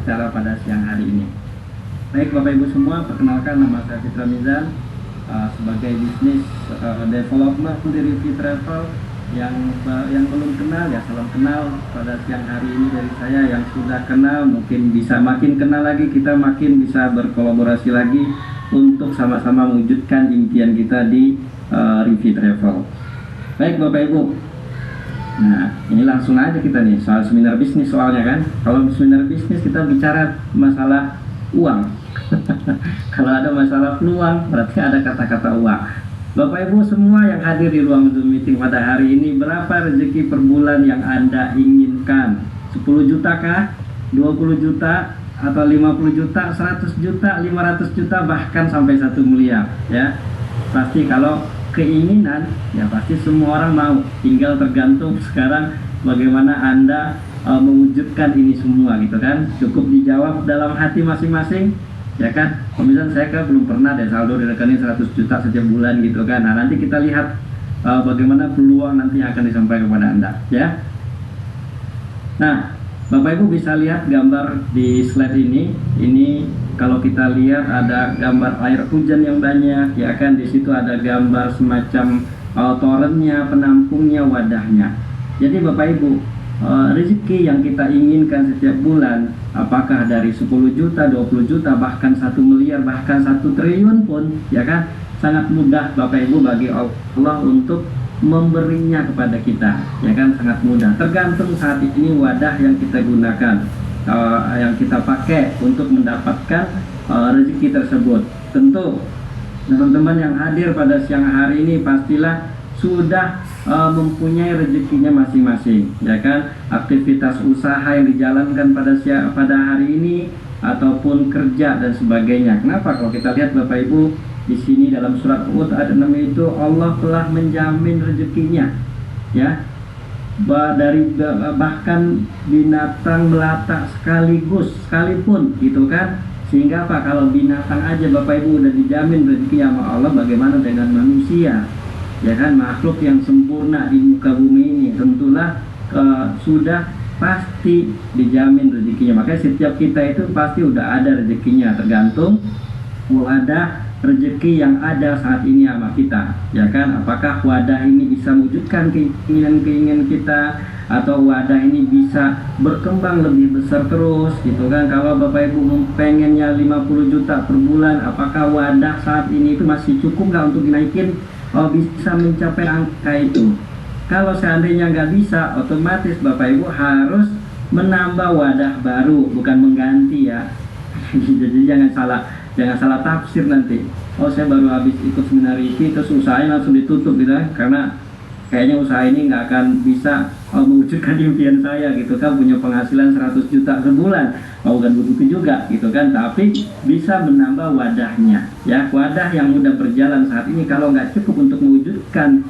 acara pada siang hari ini. Baik Bapak Ibu semua, perkenalkan nama saya Fitra Mizan, sebagai bisnis development di Review Travel. Yang belum kenal ya salam kenal pada siang hari ini dari saya. Yang sudah kenal mungkin bisa makin kenal lagi, kita makin bisa berkolaborasi lagi untuk sama-sama mewujudkan impian kita di Review Travel. Baik Bapak Ibu, nah ini langsung aja kita nih soal seminar bisnis. Soalnya kan kalau seminar bisnis kita bicara masalah uang. Kalau ada masalah peluang berarti ada kata-kata uang. Bapak Ibu semua yang hadir di ruang Zoom meeting pada hari ini, berapa rezeki per bulan yang Anda inginkan? 10 juta kah? 20 juta? Atau 50 juta? 100 juta? 500 juta? Bahkan sampai 1 miliar ya. Pasti kalau keinginan ya pasti semua orang mau, tinggal tergantung sekarang bagaimana Anda mewujudkan ini semua gitu kan. Cukup dijawab dalam hati masing-masing ya kan. Misalnya saya belum pernah deh saldo di rekening 100 juta setiap bulan gitu kan. Nah nanti kita lihat bagaimana peluang nanti akan disampaikan kepada Anda ya. Nah Bapak Ibu bisa lihat gambar di slide ini. Ini kalau kita lihat ada gambar air hujan yang banyak ya kan. Di situ ada gambar semacam torennya, penampungnya, wadahnya. Jadi Bapak Ibu, rezeki yang kita inginkan setiap bulan, apakah dari 10 juta, 20 juta, bahkan 1 miliar, bahkan 1 triliun pun ya kan, sangat mudah Bapak Ibu bagi Allah untuk memberinya kepada kita ya kan, sangat mudah. Tergantung saat ini wadah yang kita gunakan, yang kita pakai untuk mendapatkan rezeki tersebut. Tentu teman-teman yang hadir pada siang hari ini pastilah sudah mempunyai rezekinya masing-masing ya kan. Aktivitas usaha yang dijalankan pada hari ini ataupun kerja dan sebagainya. Kenapa? Kalau kita lihat Bapak Ibu di sini dalam surat Hud ada nama itu, Allah telah menjamin rezekinya ya. Bahkan binatang melata sekalipun gitu kan. Sehingga apa, kalau binatang aja Bapak Ibu udah dijamin rezeki sama Allah, bagaimana dengan manusia ya kan, makhluk yang sempurna di muka bumi ini tentulah sudah pasti dijamin rezekinya. Makanya setiap kita itu pasti udah ada rezekinya, tergantung wadah rezeki yang ada saat ini sama kita ya kan. Apakah wadah ini bisa mewujudkan keinginan kita, atau wadah ini bisa berkembang lebih besar terus gitu kan. Kalau Bapak Ibu pengennya 50 juta per bulan, apakah wadah saat ini itu masih cukup nggak untuk dinaikin bisa mencapai angka itu? Kalau seandainya nggak bisa, otomatis Bapak Ibu harus menambah wadah baru, bukan mengganti ya. Jadi jangan salah tafsir nanti. Oh saya baru habis ikut seminar ini terus usahanya langsung ditutup gitu kan, karena kayaknya usaha ini nggak akan bisa mewujudkan impian saya gitu kan, punya penghasilan 100 juta sebulan. Bukan begitu juga gitu kan, tapi bisa menambah wadahnya ya. Wadah yang mudah berjalan saat ini kalau nggak cukup untuk mewujudkan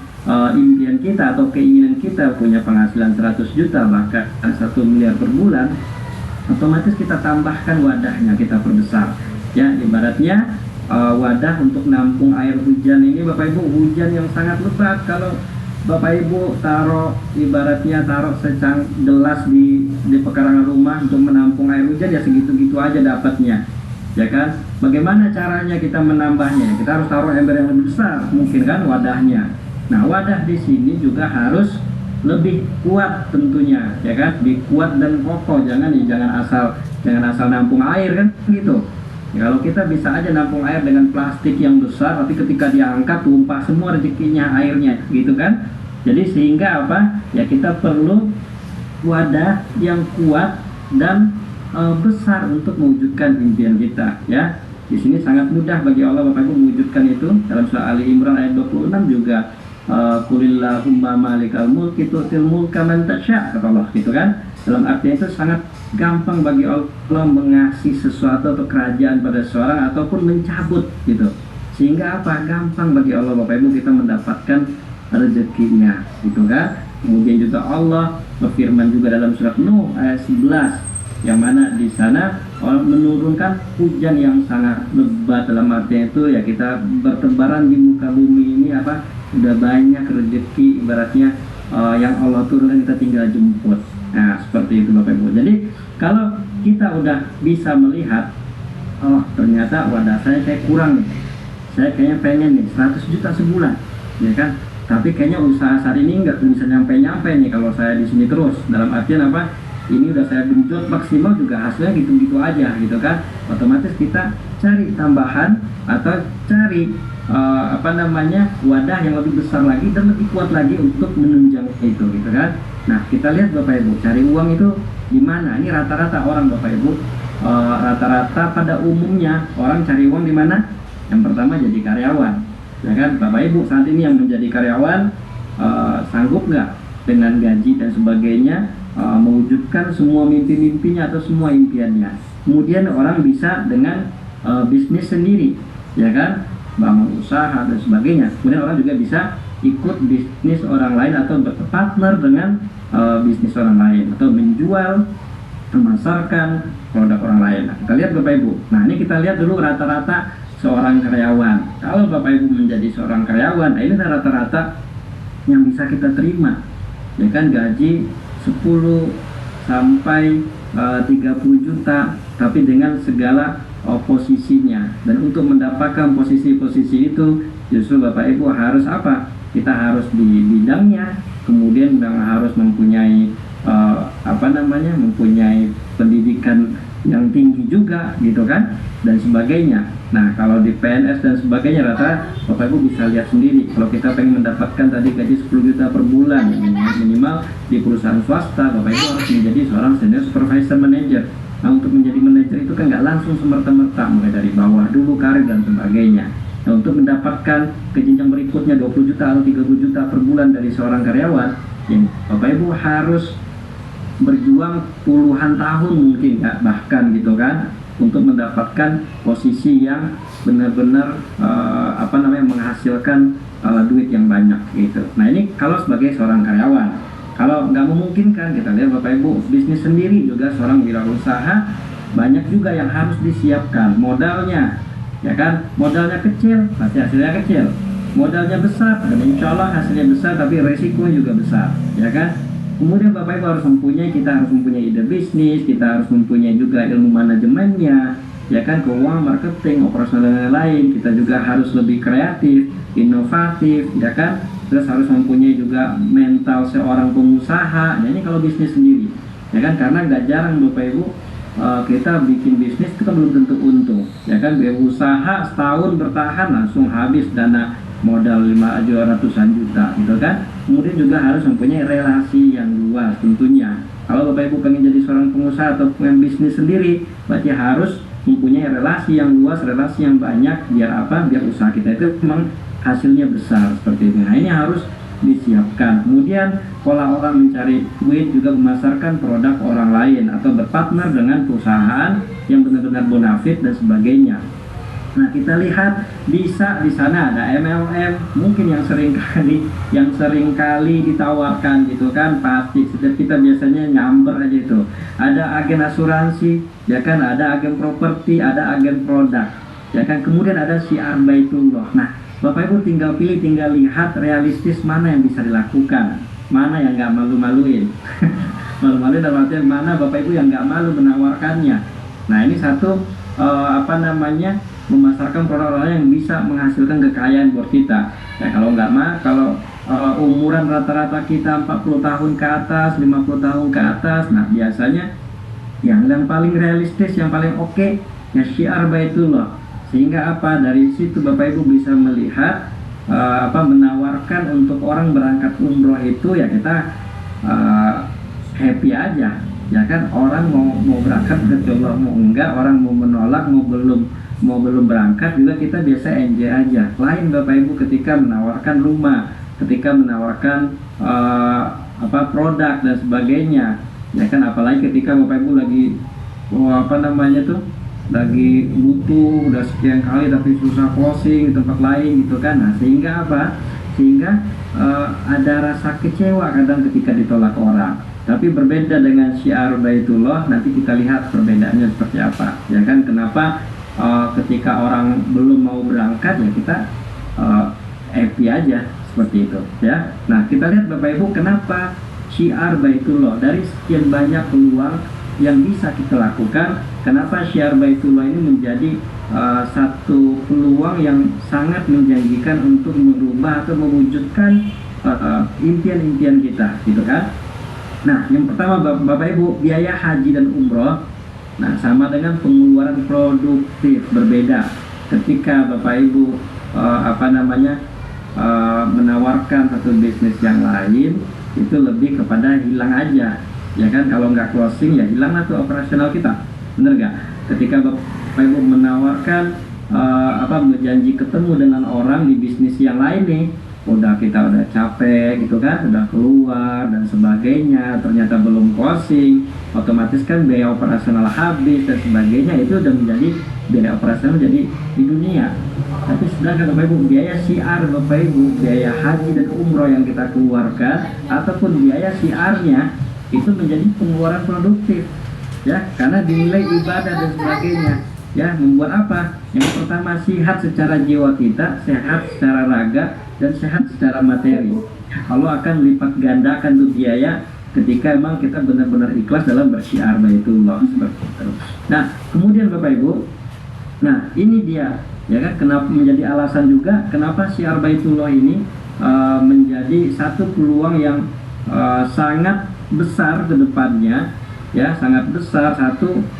impian kita atau keinginan kita punya penghasilan 100 juta bahkan 1 miliar per bulan, otomatis kita tambahkan wadahnya, kita perbesar ya. Ibaratnya wadah untuk nampung air hujan ini Bapak Ibu, hujan yang sangat lebat. Kalau Bapak Ibu ibaratnya taruh secang gelas di pekarangan rumah untuk menampung air hujan, ya segitu-gitu aja dapatnya ya kan. Bagaimana caranya kita menambahnya? Kita harus taruh ember yang lebih besar mungkin kan wadahnya. Nah wadah di sini juga harus lebih kuat tentunya ya kan, lebih kuat dan kokoh. Jangan asal nampung air kan gitu. Ya, kalau kita bisa aja nampung air dengan plastik yang besar, tapi ketika diangkat tumpah semua rezekinya airnya gitu kan. Jadi sehingga apa ya, kita perlu wadah yang kuat dan besar untuk mewujudkan impian kita ya. Di sini sangat mudah bagi Allah Bapak Ibu mewujudkan itu. Dalam surah Ali Imran ayat 26 juga qulillahumma malikal mulki tu'til mulka man tasya, kata Allah gitu kan. Dalam artinya itu sangat gampang bagi Allah mengasih sesuatu atau kerajaan pada seorang ataupun mencabut gitu. Sehingga apa, gampang bagi Allah Bapak Ibu kita mendapatkan rezekinya gitu kan. Kemudian juga Allah berfirman juga dalam surat Nuh ayat 11, yang mana di sana Allah menurunkan hujan yang sangat lebat. Dalam artinya itu ya kita bertebaran di muka bumi ini apa, udah banyak rezeki ibaratnya yang Allah turunkan, kita tinggal jemput. Nah seperti itu Bapak Ibu. Jadi kalau kita udah bisa melihat, oh ternyata wadah saya kayak kurang nih, saya kayaknya pengen nih 100 juta sebulan, ya kan? Tapi kayaknya usaha saat ini nggak bisa nyampe-nyampe nih kalau saya di sini terus. Dalam artian apa? Ini udah saya genjot maksimal juga hasilnya gitu-gitu aja gitu kan. Otomatis kita cari tambahan atau cari wadah yang lebih besar lagi dan lebih kuat lagi untuk menunjang itu gitu kan. Nah kita lihat Bapak Ibu, cari uang itu di mana? Ini rata-rata orang Bapak Ibu, rata-rata pada umumnya orang cari uang di mana? Yang pertama jadi karyawan, ya kan? Bapak Ibu saat ini yang menjadi karyawan sanggup nggak dengan gaji dan sebagainya mewujudkan semua mimpi-mimpinya atau semua impiannya? Kemudian orang bisa dengan bisnis sendiri, ya kan? Bangun usaha dan sebagainya. Kemudian orang juga bisa ikut bisnis orang lain atau berpartner dengan bisnis orang lain atau menjual, memasarkan produk orang lain. Nah, kita lihat Bapak Ibu. Nah, ini kita lihat dulu rata-rata seorang karyawan. Kalau Bapak Ibu menjadi seorang karyawan, ini rata-rata yang bisa kita terima, ya kan, gaji 10 sampai 30 juta, tapi dengan segala posisinya. Dan untuk mendapatkan posisi-posisi itu justru Bapak Ibu harus apa? Kita harus di bidangnya, kemudian harus mempunyai mempunyai pendidikan yang tinggi juga gitu kan, dan sebagainya. Nah kalau di PNS dan sebagainya rata Bapak Ibu bisa lihat sendiri, kalau kita pengen mendapatkan tadi gaji 10 juta per bulan minimal di perusahaan swasta, Bapak Ibu harus menjadi seorang senior supervisor manager. Nah untuk menjadi manajer itu kan nggak langsung semerta-merta, mulai dari bawah dulu karir dan sebagainya. Nah untuk mendapatkan ke jenjang berikutnya 20 juta atau 30 juta per bulan dari seorang karyawan, ya, Bapak Ibu harus berjuang puluhan tahun mungkin ya, bahkan gitu kan, untuk mendapatkan posisi yang benar-benar menghasilkan duit yang banyak gitu. Nah ini kalau sebagai seorang karyawan. Kalau nggak memungkinkan, kita lihat Bapak Ibu bisnis sendiri juga, seorang wirausaha banyak juga yang harus disiapkan modalnya, ya kan. Modalnya kecil pasti hasilnya kecil, modalnya besar dan insya Allah hasilnya besar tapi resikonya juga besar, ya kan. Kemudian Bapak Ibu harus kita harus mempunyai ide bisnis, kita harus mempunyai juga ilmu manajemennya, ya kan, keuangan, marketing, operasional dan lain-lain. Kita juga harus lebih kreatif, inovatif, ya kan. Terus harus mempunyai juga mental seorang pengusaha. Nah ini kalau bisnis sendiri, ya kan, karena nggak jarang Bapak Ibu kita bikin bisnis kita belum tentu untung, ya kan. Usaha setahun bertahan langsung habis dana modal 500-an juta gitu kan. Kemudian juga harus mempunyai relasi yang luas tentunya. Kalau Bapak Ibu pengen jadi seorang pengusaha atau pengen bisnis sendiri, berarti harus mempunyai relasi yang luas, relasi yang banyak. Biar apa? Biar usaha kita itu memang hasilnya besar seperti itu. Nah ini harus disiapkan. Kemudian pola orang mencari duit juga memasarkan produk orang lain atau berpartner dengan perusahaan yang benar-benar bonafit dan sebagainya. Nah kita lihat bisa di sana ada MLM mungkin yang sering kali ditawarkan gitu kan, pasti setiap kita biasanya nyamber aja itu. Ada agen asuransi, ya kan, ada agen properti, ada agen produk, ya kan. Kemudian ada syiar Baitullah. Nah Bapak Ibu tinggal pilih, tinggal lihat realistis mana yang bisa dilakukan, mana yang nggak malu-maluin. Malu-maluin dalam artian mana Bapak Ibu yang nggak malu menawarkannya. Nah ini satu memasarkan produk yang bisa menghasilkan kekayaan buat kita. Ya kalau umuran rata-rata kita 40 tahun ke atas, 50 tahun ke atas, nah biasanya yang paling realistis, yang paling oke, ya syiar Baitullah. Sehingga apa? Dari situ Bapak Ibu bisa melihat menawarkan untuk orang berangkat umroh itu ya kita happy aja, ya kan. Orang mau berangkat Allah mau enggak, orang mau menolak mau belum berangkat juga kita biasa enjoy aja. Lain Bapak Ibu ketika menawarkan rumah, ketika menawarkan produk dan sebagainya, ya kan. Apalagi ketika Bapak Ibu lagi lagi butuh udah sekian kali tapi susah closing di tempat lain gitu kan. Nah sehingga ada rasa kecewa kadang ketika ditolak orang. Tapi berbeda dengan syiar Baitullah, nanti kita lihat perbedaannya seperti apa, ya kan. Kenapa ketika orang belum mau berangkat ya kita happy aja seperti itu, ya. Nah kita lihat Bapak Ibu kenapa syiar Baitullah. Dari sekian banyak peluang yang bisa kita lakukan. Kenapa syiar Baitullah ini menjadi satu peluang yang sangat menjanjikan untuk merubah atau mewujudkan impian-impian kita, gitu kan? Nah, yang pertama Bapak Ibu, biaya haji dan umroh, nah sama dengan pengeluaran produktif, berbeda. Ketika Bapak Ibu menawarkan satu bisnis yang lain, itu lebih kepada hilang aja, ya kan? Kalau nggak closing ya hilang tuh operasional kita, bener nggak? Ketika Bapak Ibu menawarkan berjanji ketemu dengan orang di bisnis yang lain nih, kita udah capek gitu kan, udah keluar dan sebagainya, ternyata belum closing, otomatis kan biaya operasional habis dan sebagainya, itu udah menjadi biaya operasional jadi di dunia. Tapi sedangkan Bapak Ibu, biaya syiar Bapak Ibu, biaya haji dan umroh yang kita keluarkan ataupun biaya syiarnya itu menjadi pengeluaran produktif, ya, karena dinilai ibadah dan sebagainya. Ya, membuat apa? Yang pertama, sehat secara jiwa kita, sehat secara raga, dan sehat secara materi. Allah akan lipat gandakan tuh biaya ketika emang kita benar-benar ikhlas dalam bersyiar Baitullah, seperti itu. Nah, kemudian Bapak Ibu, nah ini dia, ya kan, kenapa menjadi alasan juga kenapa syiar Baitullah ini menjadi satu peluang yang sangat besar ke depannya. Ya, sangat besar.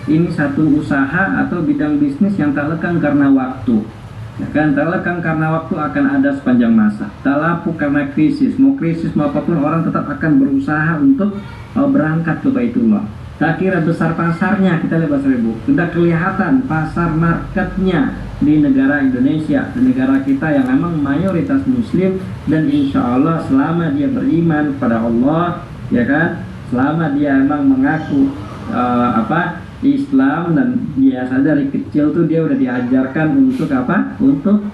Ini satu usaha atau bidang bisnis yang tak lekang karena waktu, ya kan? Tak lekang karena waktu akan ada sepanjang masa, tak lapuk karena krisis. Mau krisis mau apapun, orang tetap akan berusaha untuk berangkat ke Baitullah. Tak kira besar pasarnya, kita lihat Bapak Ibu, sudah kelihatan pasar marketnya di negara Indonesia, di negara kita yang memang mayoritas Muslim, dan insya Allah selama dia beriman kepada Allah, ya kan, selama dia emang mengaku Islam, dan biasa dari kecil tuh dia udah diajarkan untuk apa? Untuk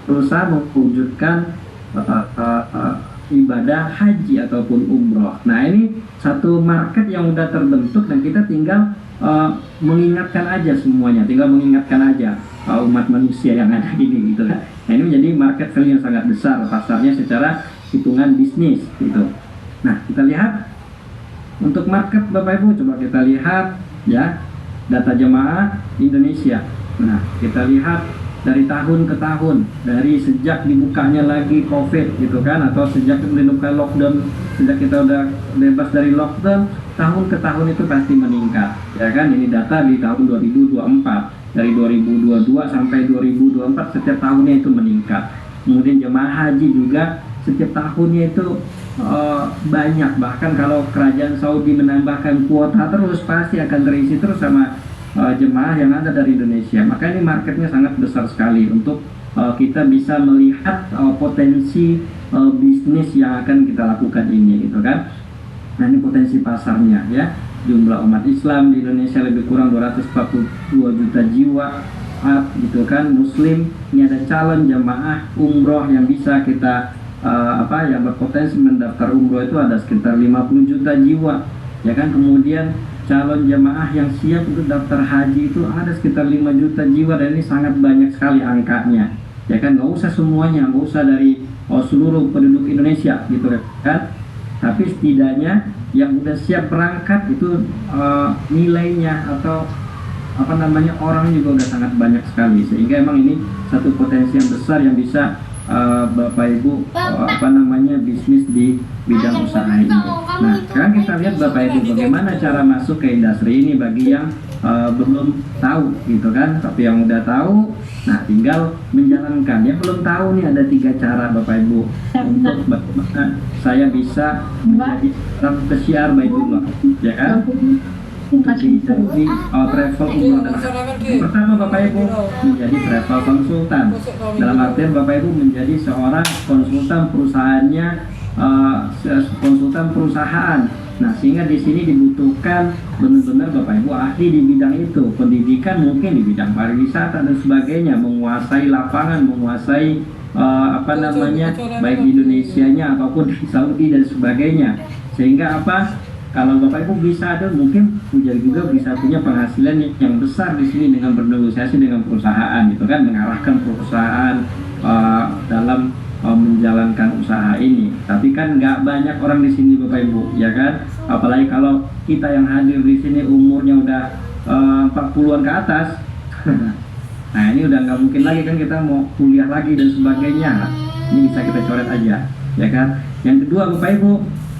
berusaha mewujudkan ibadah haji ataupun umroh. Nah, ini satu market yang udah terbentuk dan kita tinggal mengingatkan aja semuanya, tinggal mengingatkan aja umat manusia yang ada ini, gitu kan. Nah, ini menjadi market value yang sangat besar pasarnya secara hitungan bisnis, gitu. Nah, kita lihat untuk market Bapak Ibu, coba kita lihat ya data jemaah Indonesia. Nah, kita lihat dari tahun ke tahun, dari sejak dibukanya lagi COVID, gitu kan, atau sejak dibuka lockdown, sejak kita udah bebas dari lockdown, tahun ke tahun itu pasti meningkat, ya kan. Ini data di tahun 2024, dari 2022 sampai 2024 setiap tahunnya itu meningkat. Kemudian jemaah haji juga setiap tahunnya itu banyak, bahkan kalau kerajaan Saudi menambahkan kuota terus, pasti akan terisi terus sama jemaah yang ada dari Indonesia. Maka ini marketnya sangat besar sekali untuk kita bisa melihat potensi bisnis yang akan kita lakukan ini, gitu kan. Nah, ini potensi pasarnya ya. Jumlah umat Islam di Indonesia lebih kurang 242 juta jiwa, gitu kan, Muslim. Ini ada calon jemaah umroh yang bisa kita yang berpotensi mendaftar umroh itu ada sekitar 50 juta jiwa, ya kan. Kemudian calon jemaah yang siap untuk daftar haji itu ada sekitar 5 juta jiwa, dan ini sangat banyak sekali angkanya, ya kan. Nggak usah semuanya, nggak usah dari seluruh penduduk Indonesia, gitu kan, tapi setidaknya yang udah siap berangkat itu nilainya atau orang juga udah sangat banyak sekali, sehingga emang ini satu potensi yang besar yang bisa Bapak Ibu bisnis di bidang usaha ini. Nah, sekarang kita lihat Bapak Ibu bagaimana cara masuk ke industri ini bagi yang belum tahu, gitu kan. Tapi yang udah tahu, nah tinggal menjalankan. Yang belum tahu nih ada 3 cara Bapak Ibu untuk bagaimana saya bisa menjadi syiar Baitullah, ya kan. Jadi travel umroh dan haji. Pertama Bapak Ibu menjadi travel konsultan. Dalam artian Bapak Ibu menjadi seorang konsultan perusahaannya, konsultan perusahaan. Nah, sehingga di sini dibutuhkan benar-benar Bapak Ibu ahli di bidang itu. Pendidikan mungkin di bidang pariwisata dan sebagainya, menguasai lapangan, menguasai baik di Indonesianya ataupun di Saudi dan sebagainya. Sehingga kalau Bapak Ibu bisa ada, mungkin juga bisa punya penghasilan yang besar di sini dengan bernegosiasi dengan perusahaan, gitu kan, mengarahkan perusahaan dalam menjalankan usaha ini. Tapi kan nggak banyak orang di sini Bapak Ibu, ya kan? Apalagi kalau kita yang hadir di sini umurnya udah 40-an ke atas. Nah ini udah nggak mungkin lagi kan kita mau kuliah lagi dan sebagainya. Ini bisa kita coret aja, ya kan? Yang kedua Bapak Ibu,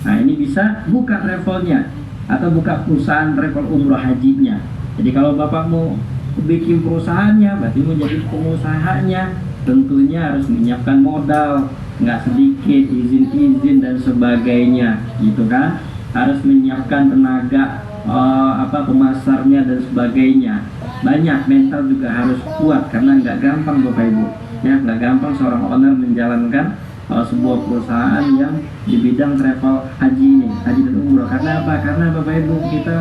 nah ini bisa buka travelnya atau buka perusahaan travel umroh hajinya. Jadi kalau Bapak mau bikin perusahaannya, berarti mau jadi pengusahanya, tentunya harus menyiapkan modal nggak sedikit, izin-izin dan sebagainya, gitu kan? Harus menyiapkan tenaga pemasarnya dan sebagainya. Banyak, mental juga harus kuat karena nggak gampang Bapak Ibu, ya nggak gampang seorang owner menjalankan sebuah perusahaan yang di bidang travel haji ini, haji dan umroh. Karena apa? Karena Bapak Ibu kita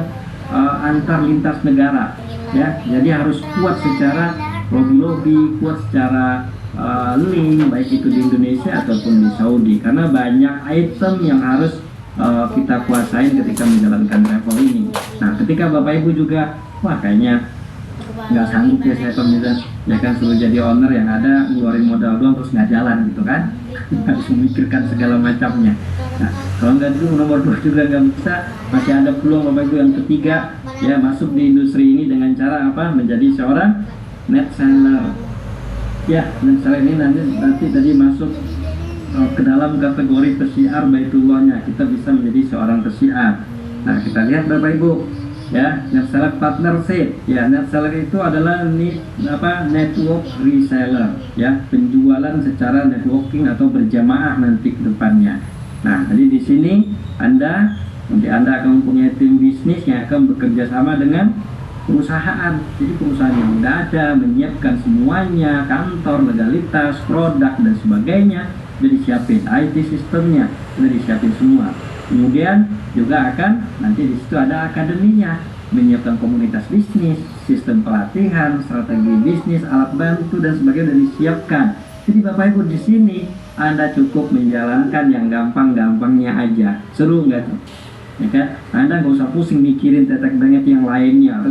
antar lintas negara, ya, jadi harus kuat secara lobby, kuat secara link, baik itu di Indonesia ataupun di Saudi, karena banyak item yang harus kita kuasain ketika menjalankan travel ini. Nah, ketika Bapak Ibu juga, wah kayaknya nggak sanggup ya saya pemirsa, ya kan, suruh jadi owner yang ada ngeluarin modal doang terus nggak jalan gitu kan. Harus memikirkan segala macamnya. Nah, kalau nggak itu nomor 2 juga nggak bisa, masih ada peluang Bapak Ibu yang ketiga, ya, masuk di industri ini dengan cara apa? Menjadi seorang net seller. Ya, net seller ini nanti tadi masuk ke dalam kategori pesiar Baitullahnya, kita bisa menjadi seorang pesiar. Nah, kita lihat Bapak Ibu, ya, net seller partnership. Ya, net seller itu adalah network reseller, ya, penjualan secara networking atau berjamaah nanti ke depannya. Nah, jadi di sini Anda akan mempunyai tim bisnis yang akan bekerja sama dengan perusahaan. Jadi perusahaan yang udah ada menyiapkan semuanya, kantor, legalitas, produk dan sebagainya, udah disiapin, IT sistemnya udah disiapin semua. Kemudian juga akan nanti di situ ada akademinya, menyiapkan komunitas bisnis, sistem pelatihan, strategi bisnis, alat bantu dan sebagainya udah disiapkan. Jadi Bapak Ibu di sini Anda cukup menjalankan yang gampang-gampangnya aja. Seru nggak tuh? Ya kan? Anda nggak usah pusing mikirin tetek bengek yang lainnya, atau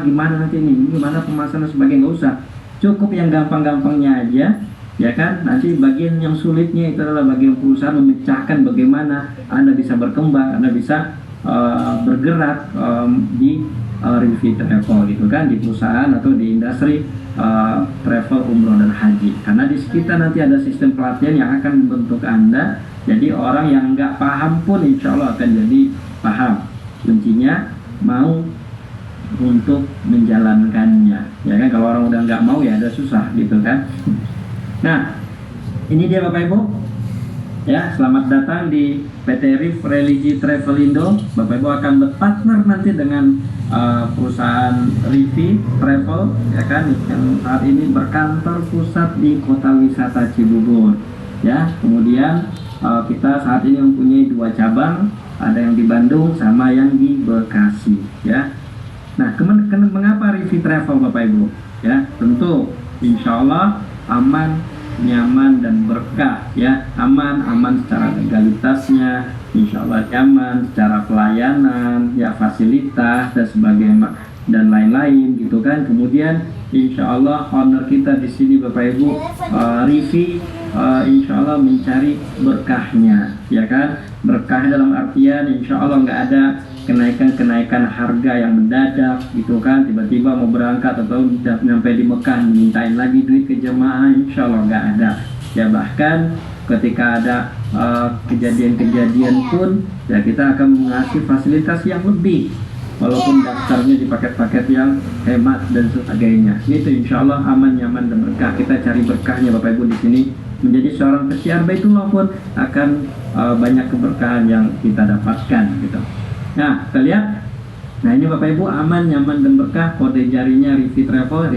gimana nanti ini, gimana pemasaran dan sebagainya, nggak usah. Cukup yang gampang-gampangnya aja. Ya kan, nanti bagian yang sulitnya itu adalah bagian perusahaan memecahkan bagaimana Anda bisa berkembang, Anda bisa bergerak di review travel gitu kan, di perusahaan atau di industri travel umroh dan haji. Karena di sekitar nanti ada sistem pelatihan yang akan membentuk Anda, jadi orang yang nggak paham pun insya Allah akan jadi paham. Kuncinya mau untuk menjalankannya, ya kan. Kalau orang udah nggak mau ya ada susah gitu kan. Nah, ini dia Bapak Ibu, ya, selamat datang di PT RIF Religi Travel Indo. Bapak Ibu akan berpartner nanti dengan perusahaan Rivi Travel, ya kan, yang saat ini berkantor pusat di Kota Wisata Cibubur, ya. Kemudian kita saat ini mempunyai 2 cabang, ada yang di Bandung sama yang di Bekasi, ya. Nah, mengapa Rivi Travel Bapak Ibu? Ya, tentu insya Allah aman, nyaman dan berkah, ya. Aman secara legalitasnya, insya Allah nyaman secara pelayanan, ya, fasilitas dan sebagainya dan lain-lain gitu kan. Kemudian insya Allah owner kita di sini Bapak Ibu, Rivi, insya Allah mencari berkahnya, ya kan. Berkah dalam artian insya Allah nggak ada kenaikan harga yang mendadak gitu kan, tiba-tiba mau berangkat atau sampai di Mekah mintain lagi duit ke jemaah, insya Allah nggak ada, ya. Bahkan ketika ada kejadian-kejadian pun, ya, kita akan mengasih fasilitas yang lebih walaupun daftarnya di paket-paket yang hemat dan sebagainya. Itu insya Allah aman, nyaman dan berkah. Kita cari berkahnya Bapak Ibu di sini. Menjadi seorang pesiar Baitullah pun akan banyak keberkahan yang kita dapatkan gitu. Nah, kita lihat. Nah, ini Bapak Ibu aman, nyaman dan berkah. Kode jarinya Rivi Travel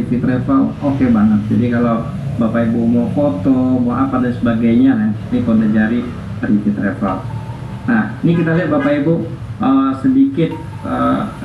oke banget. Jadi kalau Bapak Ibu mau foto, mau apa dan sebagainya, nah, ini kode jari Rivi Travel. Nah, ini kita lihat Bapak Ibu sedikit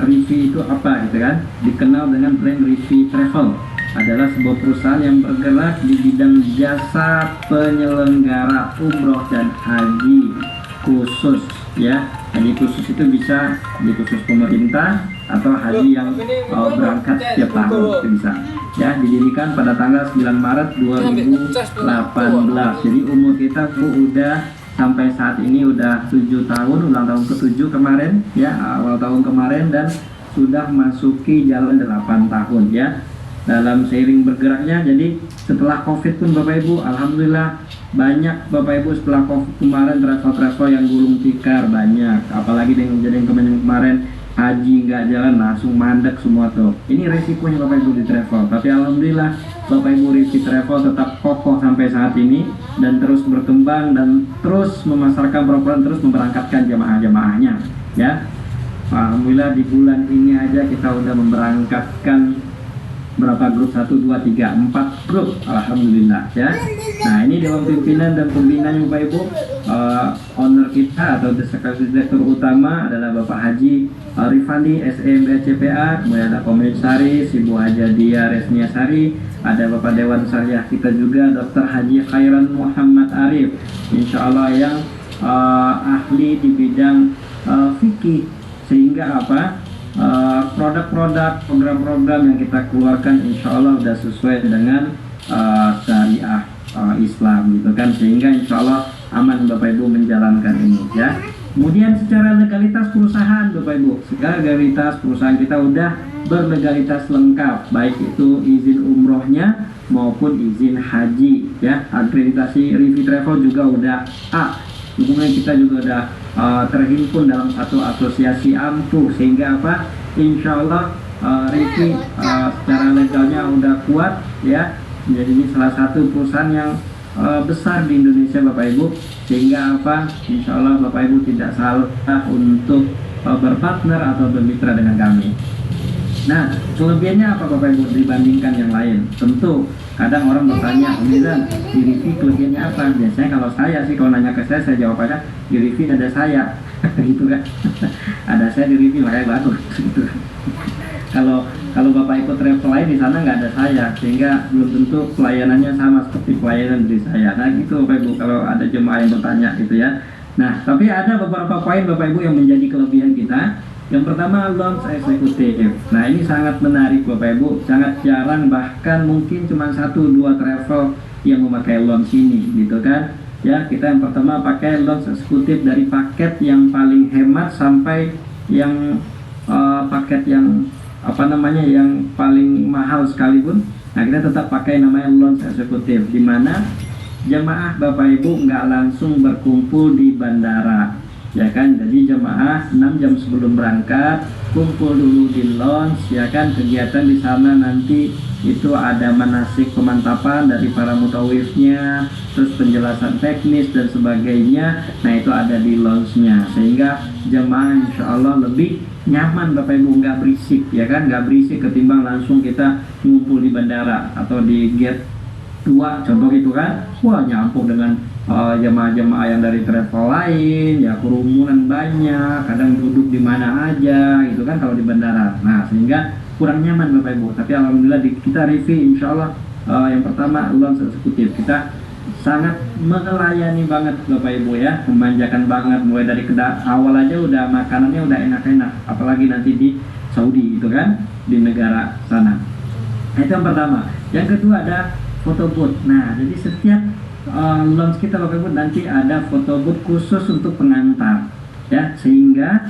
Rivi itu apa gitu kan. Dikenal dengan brand Rivi Travel, adalah sebuah perusahaan yang bergerak di bidang jasa penyelenggara umroh dan haji khusus, ya. Haji khusus itu bisa haji khusus pemerintah, atau haji yang berangkat setiap tahun itu bisa. Ya, didirikan pada tanggal 9 Maret 2018. Jadi umur kita Bu udah sampai saat ini udah 7 tahun, ulang tahun ke-7 kemarin ya, awal tahun kemarin, dan sudah masuki jalan 8 tahun ya. Dalam seiring bergeraknya, jadi setelah Covid pun Bapak Ibu, alhamdulillah banyak Bapak Ibu setelah Covid kemarin travel-travel yang gulung tikar banyak, apalagi dengan kejadian kemarin haji nggak jalan langsung mandek semua tuh. Ini resikonya Bapak Ibu di travel, tapi alhamdulillah Bapak Ibu Rifi Travel tetap kokoh sampai saat ini dan terus berkembang dan terus memasarkan program, terus memberangkatkan jamaah-jamaahnya ya. Alhamdulillah di bulan ini aja kita udah memberangkatkan berapa grup? 1, 2, 3, 4 grup, alhamdulillah ya. Nah, ini dewan pimpinan dan pembinaan Bapak Ibu. Owner kita atau sekretaris direktur utama adalah Bapak Haji Rifandi SMB CPA, kemudian ada komisaris Ibu Hajadia Resniasari, ada Bapak Dewan Syariah kita juga Dr. Haji Khairan Muhammad Arif, insya Allah yang ahli di bidang fikih, sehingga apa produk-produk, program-program yang kita keluarkan insya Allah sudah sesuai dengan syariah Islam gitu kan, sehingga insya Allah aman Bapak Ibu menjalankan ini ya. Kemudian secara legalitas perusahaan Bapak Ibu, segala legalitas perusahaan kita udah berlegalitas lengkap, baik itu izin umrohnya maupun izin haji ya. Akreditasi Rifi Travel juga udah A, hubungan kita juga udah terhimpun dalam satu asosiasi AMPU, sehingga apa, insya Allah Rifi secara legalnya udah kuat ya. Jadi ini salah satu perusahaan yang besar di Indonesia Bapak Ibu, sehingga apa, insya Allah Bapak Ibu tidak salah untuk berpartner atau bermitra dengan kami. Nah, kelebihannya apa Bapak Ibu dibandingkan yang lain? Tentu kadang orang bertanya, Om di Rifi kelebihannya apa? Biasanya kalau saya sih, kalau nanya ke saya jawab aja, di Rifi ada saya gitu kan. Ada saya di Rifi makanya bagus gitu. Kalau Bapak ikut travel lain di sana nggak ada saya, sehingga belum tentu pelayanannya sama seperti pelayanan di saya. Nah gitu Bapak Ibu, kalau ada jemaah yang bertanya gitu ya. Nah, tapi ada beberapa poin Bapak Ibu yang menjadi kelebihan kita. Yang pertama, lounge eksekutif. Nah, ini sangat menarik Bapak Ibu, sangat jarang, bahkan mungkin cuma 1-2 travel yang memakai lounge ini gitu kan. Ya, kita yang pertama pakai lounge eksekutif, dari paket yang paling hemat sampai yang paket yang yang paling mahal sekalipun. Nah, kita tetap pakai namanya lounge eksekutif, di mana jemaah Bapak Ibu nggak langsung berkumpul di bandara ya kan. Jadi jemaah 6 jam sebelum berangkat kumpul dulu di lounge ya kan. Kegiatan di sana nanti itu ada manasik pemantapan dari para mutawifnya, terus penjelasan teknis dan sebagainya. Nah, itu ada di lounge-nya, sehingga jemaah insya Allah lebih nyaman Bapak Ibu, nggak berisik ya kan, nggak berisik ketimbang langsung kita ngumpul di bandara atau di gate 2 contoh gitu kan. Wah, nyampur dengan jemaah-jemaah yang dari travel lain ya, kerumunan banyak, kadang duduk di mana aja gitu kan kalau di bandara. Nah, sehingga kurang nyaman Bapak Ibu. Tapi alhamdulillah di kita Rifi insya Allah yang pertama lounge eksekutif, kita sangat melayani banget Bapak Ibu ya, memanjakan banget, mulai dari awal aja udah makanannya udah enak-enak, apalagi nanti di Saudi itu kan, di negara sana. Nah, itu yang pertama. Yang kedua ada foto booth. Nah, jadi setiap lounge kita Bapak Ibu nanti ada foto booth khusus untuk pengantar ya, sehingga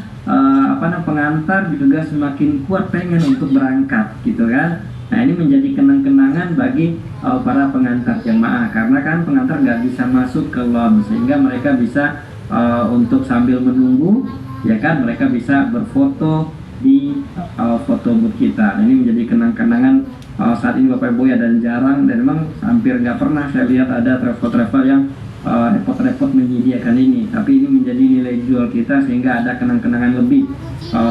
pengantar juga semakin kuat pengen untuk berangkat gitu kan. Nah, ini menjadi kenang-kenangan bagi para pengantar jemaah, karena kan pengantar nggak bisa masuk ke lounge, sehingga mereka bisa untuk sambil menunggu ya kan, mereka bisa berfoto di foto booth kita. Nah, ini menjadi kenang-kenangan saat ini Bapak Ibu ya, dan jarang, dan memang hampir nggak pernah saya lihat ada travel-travel yang repot-repot menyediakan ini. Tapi ini menjadi nilai jual kita, sehingga ada kenang-kenangan lebih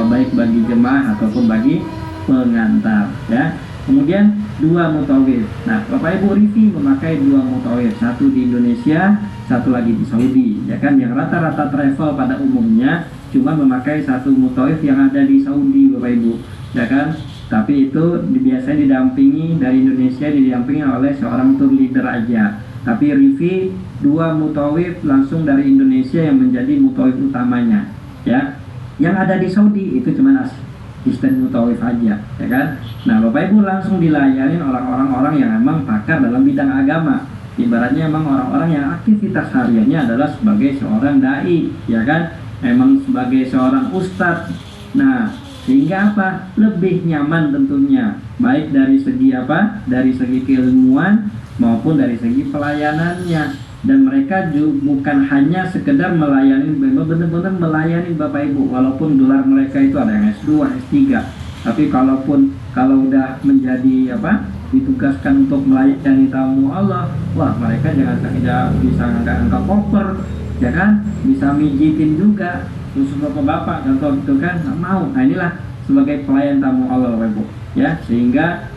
baik bagi jemaah ataupun bagi pengantar ya. Kemudian 2 mutawif. Nah, Bapak Ibu Rifi memakai 2 mutawif, satu di Indonesia, satu lagi di Saudi ya kan. Yang rata-rata travel pada umumnya cuma memakai 1 mutawif yang ada di Saudi Bapak Ibu ya kan. Tapi itu biasanya didampingi dari Indonesia, didampingi oleh seorang tour leader aja. Tapi Rifi 2 mutawif langsung dari Indonesia yang menjadi mutawif utamanya ya. Yang ada di Saudi itu cuma asisten mutawif aja, ya kan? Nah, Bapak Ibu langsung dilayani orang-orang yang emang pakar dalam bidang agama. Ibaratnya emang orang-orang yang aktivitas hariannya adalah sebagai seorang dai, ya kan? Emang sebagai seorang ustadz. Nah, sehingga apa? Lebih nyaman tentunya, baik dari segi apa? Dari segi keilmuan maupun dari segi pelayanannya. Dan mereka juga bukan hanya sekedar melayani, benar-benar melayani Bapak Ibu, walaupun gelar mereka itu ada yang S2, S3. Tapi kalau udah menjadi apa? Ditugaskan untuk melayani tamu Allah, wah mereka jangan bisa angkat koper, ya kan? Bisa mijitin juga, khusus bapak-bapak contoh gitu kan, nggak mau. Nah inilah sebagai pelayan tamu Allah Bapak Ibu, ya, sehingga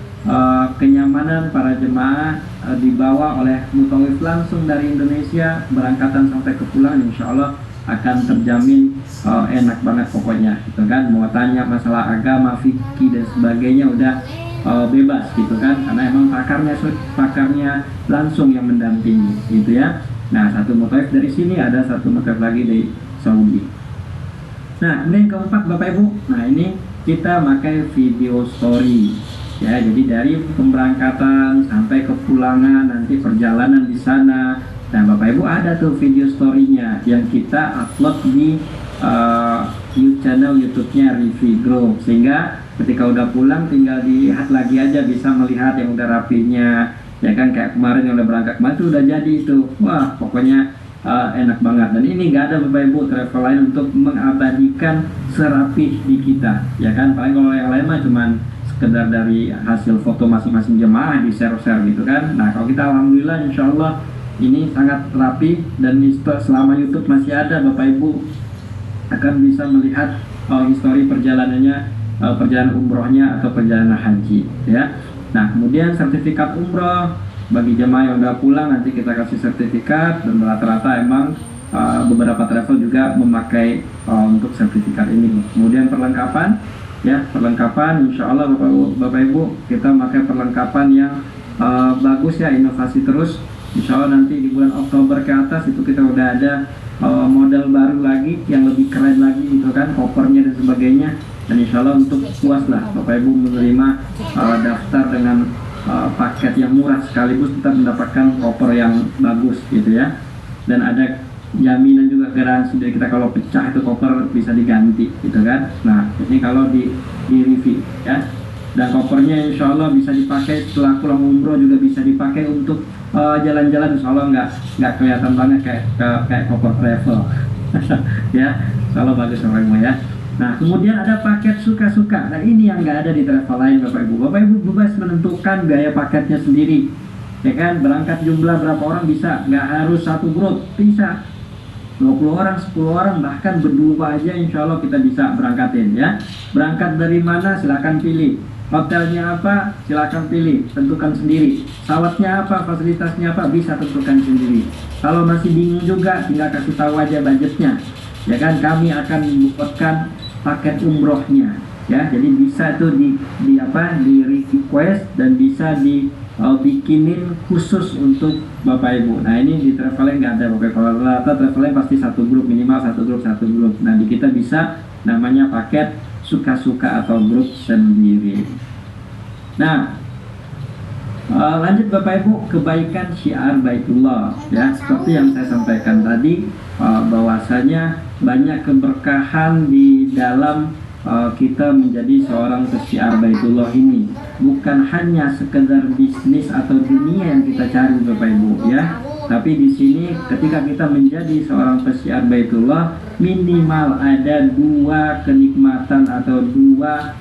kenyamanan para jemaah dibawa oleh mutawif langsung dari Indonesia, berangkatan sampai ke pulang, insya Allah akan terjamin enak banget pokoknya, gitu kan. Mau tanya masalah agama, fikih dan sebagainya udah bebas, gitu kan, karena emang pakarnya langsung yang mendampingi, gitu ya. Nah, satu mutawif dari sini, ada satu mutawif lagi dari Saudi. Nah, kemudian keempat Bapak Ibu, nah ini kita pakai video story. Ya, jadi dari pemberangkatan sampai ke pulangan, nanti perjalanan di sana. Nah, Bapak Ibu ada tuh video story-nya yang kita upload di channel YouTube-nya Rivi Group, sehingga ketika udah pulang tinggal dilihat lagi aja, bisa melihat yang udah rapinya, ya kan, kayak kemarin yang udah berangkat kemarin tuh udah jadi itu. Wah, pokoknya enak banget. Dan ini nggak ada Bapak Ibu travel lain untuk mengabadikan serapih di kita, ya kan. Paling kalau yang lain mah cuman sekedar dari hasil foto masing-masing jemaah di share-share gitu kan. Nah, kalau kita alhamdulillah insya Allah ini sangat rapi, dan selama YouTube masih ada, Bapak Ibu akan bisa melihat histori perjalanannya, perjalanan umrohnya atau perjalanan haji, ya. Nah, kemudian sertifikat umroh bagi jemaah yang udah pulang, nanti kita kasih sertifikat, dan rata-rata emang beberapa travel juga memakai untuk sertifikat ini. Kemudian perlengkapan, ya, perlengkapan insya Allah Bapak Ibu kita pakai perlengkapan yang bagus ya, inovasi terus. Insya Allah nanti di bulan Oktober ke atas itu kita udah ada model baru lagi yang lebih keren lagi, gitu kan, kopernya dan sebagainya. Dan insya Allah untuk puas lah Bapak Ibu menerima daftar dengan paket yang murah, sekaligus kita mendapatkan koper yang bagus, gitu ya. Dan ada jaminan juga, garansi dari kita, kalau pecah itu koper bisa diganti, gitu kan. Nah, ini kalau di review, ya. Dan kopernya insya Allah bisa dipakai setelah pulang umroh, juga bisa dipakai untuk jalan-jalan. Insya Allah nggak kelihatan banget kayak koper travel. Ya, insya Allah bagus Bapak-Ibu ya. Nah, kemudian ada paket suka-suka. Nah, ini yang nggak ada di travel lain Bapak Ibu. Bapak Ibu bebas menentukan biaya paketnya sendiri, ya kan. Berangkat jumlah berapa orang bisa, nggak harus satu grup, bisa 20 orang, 10 orang, bahkan berdua aja insya Allah kita bisa berangkatin, ya. Berangkat dari mana silakan pilih, hotelnya apa silakan pilih, tentukan sendiri, pesawatnya apa, fasilitasnya apa, bisa tentukan sendiri. Kalau masih bingung juga tinggal kasih tahu aja budgetnya, ya kan. Kami akan membuatkan paket umrohnya, ya. Jadi bisa tuh di request, dan bisa bikinin khusus untuk Bapak Ibu. Nah, ini di travelnya nggak ada Bapak Ibu. Kalau rata travelnya pasti satu grup, minimal satu grup. Nah, di kita bisa namanya paket suka-suka atau grup sendiri. Nah, lanjut Bapak Ibu, kebaikan syiar Baitullah, ya. Seperti yang saya sampaikan tadi, bahwasanya banyak keberkahan di dalam kita menjadi seorang pesyiar Baitullah ini. Bukan hanya sekedar bisnis atau dunia yang kita cari Bapak Ibu, ya. Tapi di sini ketika kita menjadi seorang pesyiar Baitullah, minimal ada dua kenikmatan atau dua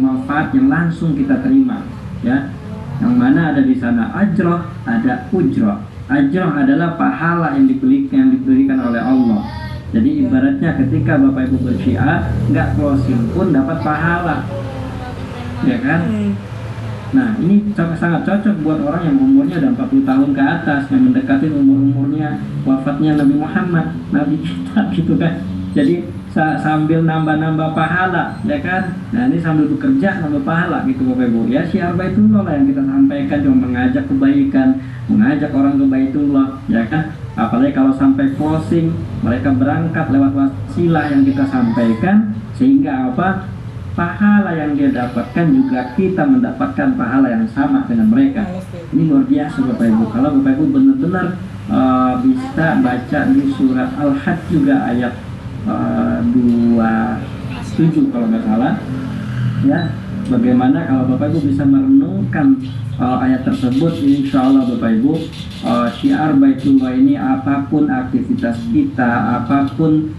manfaat yang langsung kita terima, ya. Yang mana ada di sana ajroh, ada ujroh. Ajroh adalah pahala yang diberikan oleh Allah. Jadi ibaratnya ketika Bapak Ibu bersyiar, nggak closing pun dapat pahala, ya kan? Nah, ini sangat cocok buat orang yang umurnya udah 40 tahun ke atas, yang mendekati umurnya wafatnya Nabi Muhammad, Nabi kita, gitu kan. Jadi sambil nambah-nambah pahala, ya kan. Nah, ini sambil bekerja nambah pahala, gitu Bapak Ibu. Ya, syiar Baitullah lah yang kita sampaikan, cuma mengajak kebaikan, mengajak orang ke Baitullah, ya kan. Apalagi kalau sampai closing, mereka berangkat lewat wasilah yang kita sampaikan, sehingga apa? pahala yang dia dapatkan juga kita mendapatkan pahala yang sama dengan mereka. Ini luar biasa Bapak Ibu. Kalau Bapak Ibu benar-benar bisa baca di surat Al-Hajj juga ayat 27 kalau nggak salah, ya. Bagaimana kalau Bapak Ibu bisa merenungkan ayat tersebut, insya Allah Bapak Ibu, syiar Baitullah ini apapun aktivitas kita, apapun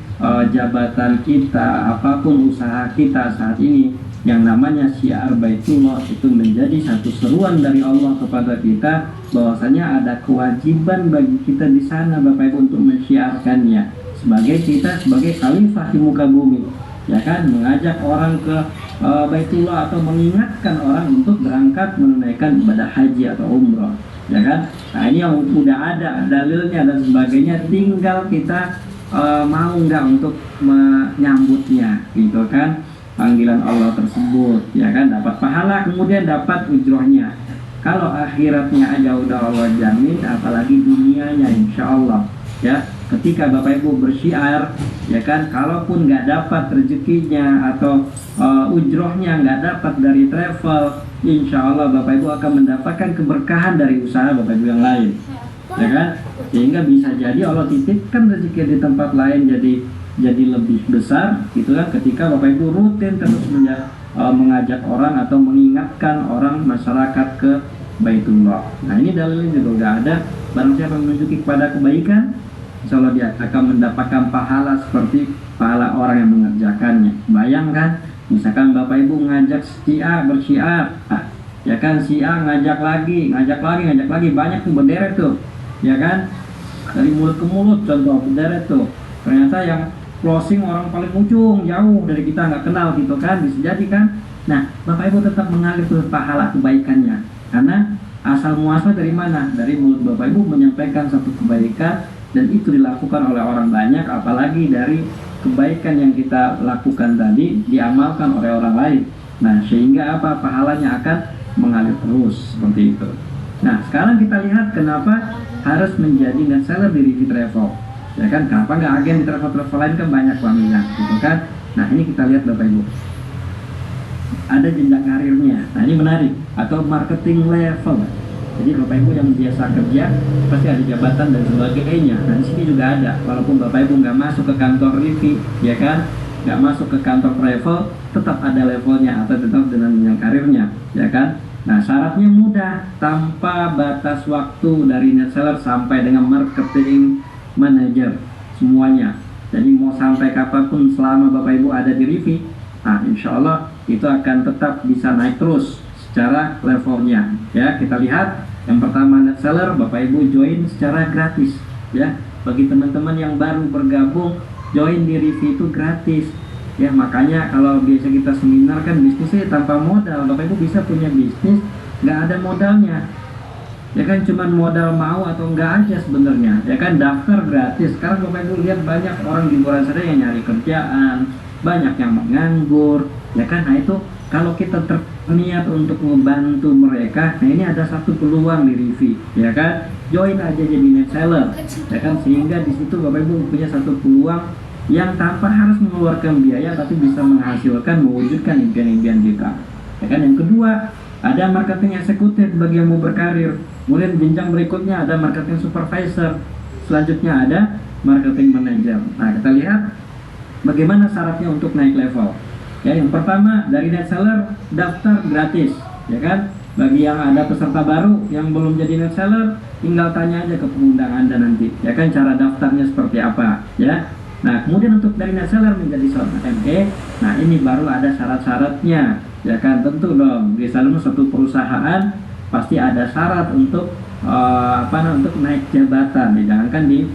jabatan kita, apapun usaha kita saat ini, yang namanya syiar Baitullah itu menjadi satu seruan dari Allah kepada kita bahwasanya ada kewajiban bagi kita di sana Bapak Ibu untuk mensyiarkannya sebagai kita sebagai khalifah di muka bumi, ya kan, mengajak orang ke Baitullah atau mengingatkan orang untuk berangkat menunaikan ibadah haji atau umroh, ya kan. Nah ini yang udah ada dalilnya dan sebagainya, tinggal kita mau nggak untuk menyambutnya, gitu kan, panggilan Allah tersebut, ya kan, dapat pahala kemudian dapat ujrohnya. Kalau akhiratnya aja udah Allah jamin, apalagi dunianya insya Allah, ya. Ketika Bapak Ibu bersyiar, ya kan, kalaupun nggak dapat rezekinya atau ujrohnya nggak dapat dari travel, insya Allah Bapak Ibu akan mendapatkan keberkahan dari usaha Bapak Ibu yang lain, ya kan, sehingga bisa jadi Allah titipkan rezeki di tempat lain jadi lebih besar, gitu kan, ketika Bapak Ibu rutin terus mengajak orang atau mengingatkan orang masyarakat ke Baitullah. Nah ini dalilnya juga udah ada. Barang siapa menunjuki kepada kebaikan, insya Allah dia akan mendapatkan pahala seperti pahala orang yang mengerjakannya. Bayangkan, misalkan Bapak Ibu ngajak si A bersyiar, ya kan, si A ngajak lagi, banyak tuh berderet tuh, ya kan, dari mulut ke mulut contoh berderet tuh. Ternyata yang closing orang paling ujung, jauh dari kita, nggak kenal, gitu kan, bisa jadi kan. Nah Bapak Ibu tetap mengalir tuh pahala kebaikannya, karena asal muasal dari mana? Dari mulut Bapak Ibu menyampaikan satu kebaikan, dan itu dilakukan oleh orang banyak, apalagi dari kebaikan yang kita lakukan tadi diamalkan oleh orang lain. Nah sehingga apa? Pahalanya akan mengalir terus seperti itu. Nah sekarang kita lihat kenapa harus menjadi net seller di Rivi Travel, ya kan. Kenapa nggak agen di travel lain, kan banyak suaminya, gitu kan. Nah ini kita lihat Bapak Ibu, ada jenjang karirnya. Nah ini menarik, atau marketing level. Jadi Bapak Ibu yang biasa kerja pasti ada jabatan dan sebagainya. Nah di sini juga ada. Walaupun Bapak Ibu nggak masuk ke kantor Rivi, ya kan, nggak masuk ke kantor travel, tetap ada levelnya atau tetap dengan jenjang karirnya, ya kan. Nah syaratnya mudah, tanpa batas waktu dari net seller sampai dengan marketing manager, semuanya. Jadi mau sampai kapanpun selama Bapak Ibu ada di Rivi, nah insya Allah itu akan tetap bisa naik terus secara levelnya, ya. Kita lihat yang pertama, net seller, Bapak Ibu join secara gratis, ya. Bagi teman-teman yang baru bergabung, join di Rivi itu gratis, ya. Makanya kalau biasa kita seminar kan bisnisnya tanpa modal, Bapak Ibu bisa punya bisnis nggak ada modalnya, ya kan, cuman modal mau atau enggak aja sebenarnya, ya kan. Daftar gratis. Sekarang Bapak Ibu lihat banyak orang di luar sana yang nyari kerjaan, banyak yang menganggur, ya kan. Nah itu kalau kita terniat untuk membantu mereka, nah ini ada satu peluang di Rivi, ya kan. Join aja jadi net seller, ya kan, sehingga di situ Bapak Ibu punya satu peluang yang tanpa harus mengeluarkan biaya tapi bisa menghasilkan, mewujudkan impian-impian kita, ya kan. Yang kedua, ada marketing eksekutif bagi yang mau berkarir. Kemudian jenjang berikutnya ada marketing supervisor, selanjutnya ada marketing manager. Nah kita lihat bagaimana syaratnya untuk naik level. Ya, yang pertama dari net seller daftar gratis, ya kan. Bagi yang ada peserta baru yang belum jadi net seller, tinggal tanya aja ke pengundang Anda nanti, ya kan, cara daftarnya seperti apa, ya. Nah kemudian untuk dari net seller menjadi seorang ME, nah ini baru ada syarat-syaratnya, ya kan. Tentu dong, di dalam satu perusahaan pasti ada syarat untuk untuk naik jabatan. Jangankan di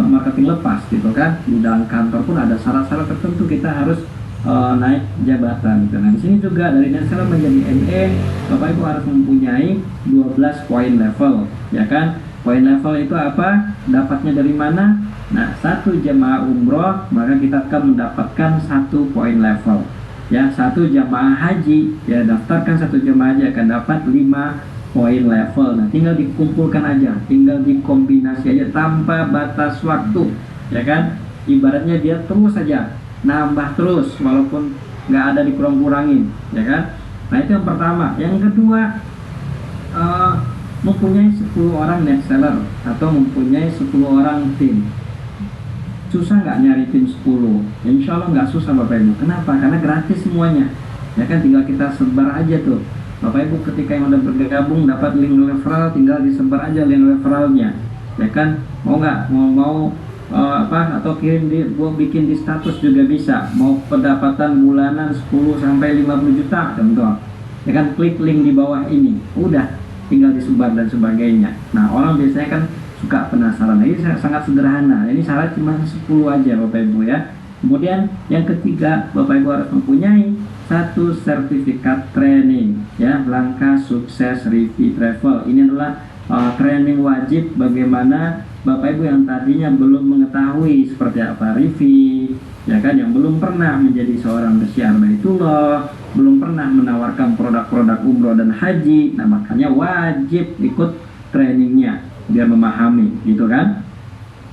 marketing lepas, gitu kan, di dalam kantor pun ada syarat-syarat tertentu kita harus naik jabatan. Nah di sini juga dari net seller menjadi ME, Bapak Ibu harus mempunyai 12 poin level, ya kan. Poin level itu apa? Dapatnya dari mana? Nah, satu jamaah umroh maka kita akan mendapatkan 1 poin level, ya. Satu jamaah haji, ya, daftarkan satu jamaah haji akan dapat 5 poin level. Nah tinggal dikumpulkan aja, tinggal dikombinasi aja tanpa batas waktu, ya kan. Ibaratnya dia terus saja nambah terus, walaupun nggak ada dikurang-kurangin, ya kan? Nah itu yang pertama. Yang kedua, mempunyai 10 orang net seller atau mempunyai 10 orang tim. Susah nggak nyari tim 10? Insya Allah nggak susah Bapak Ibu. Kenapa? Karena gratis semuanya, ya kan? Tinggal kita sebar aja tuh Bapak Ibu. Ketika yang udah bergabung dapat link referral, tinggal disebar aja link referralnya, ya kan? Mau nggak? Mau atau kirim gua bikin di status juga bisa. Mau pendapatan bulanan 10 sampai 50 juta contoh, ya kan? Klik link di bawah ini, udah tinggal disebar dan sebagainya. Nah orang biasanya kan suka penasaran. Ini sangat sederhana. Ini syarat cuma 10 aja Bapak Ibu ya. Kemudian yang ketiga, Bapak Ibu harus mempunyai 1 sertifikat training ya, langkah sukses Rivi Travel. Ini adalah training wajib bagaimana Bapak Ibu yang tadinya belum mengetahui seperti apa Rivi, ya kan, yang belum pernah menjadi seorang syiar Baitullah, belum pernah menawarkan produk-produk umroh dan haji. Nah makanya wajib ikut trainingnya biar memahami, gitu kan.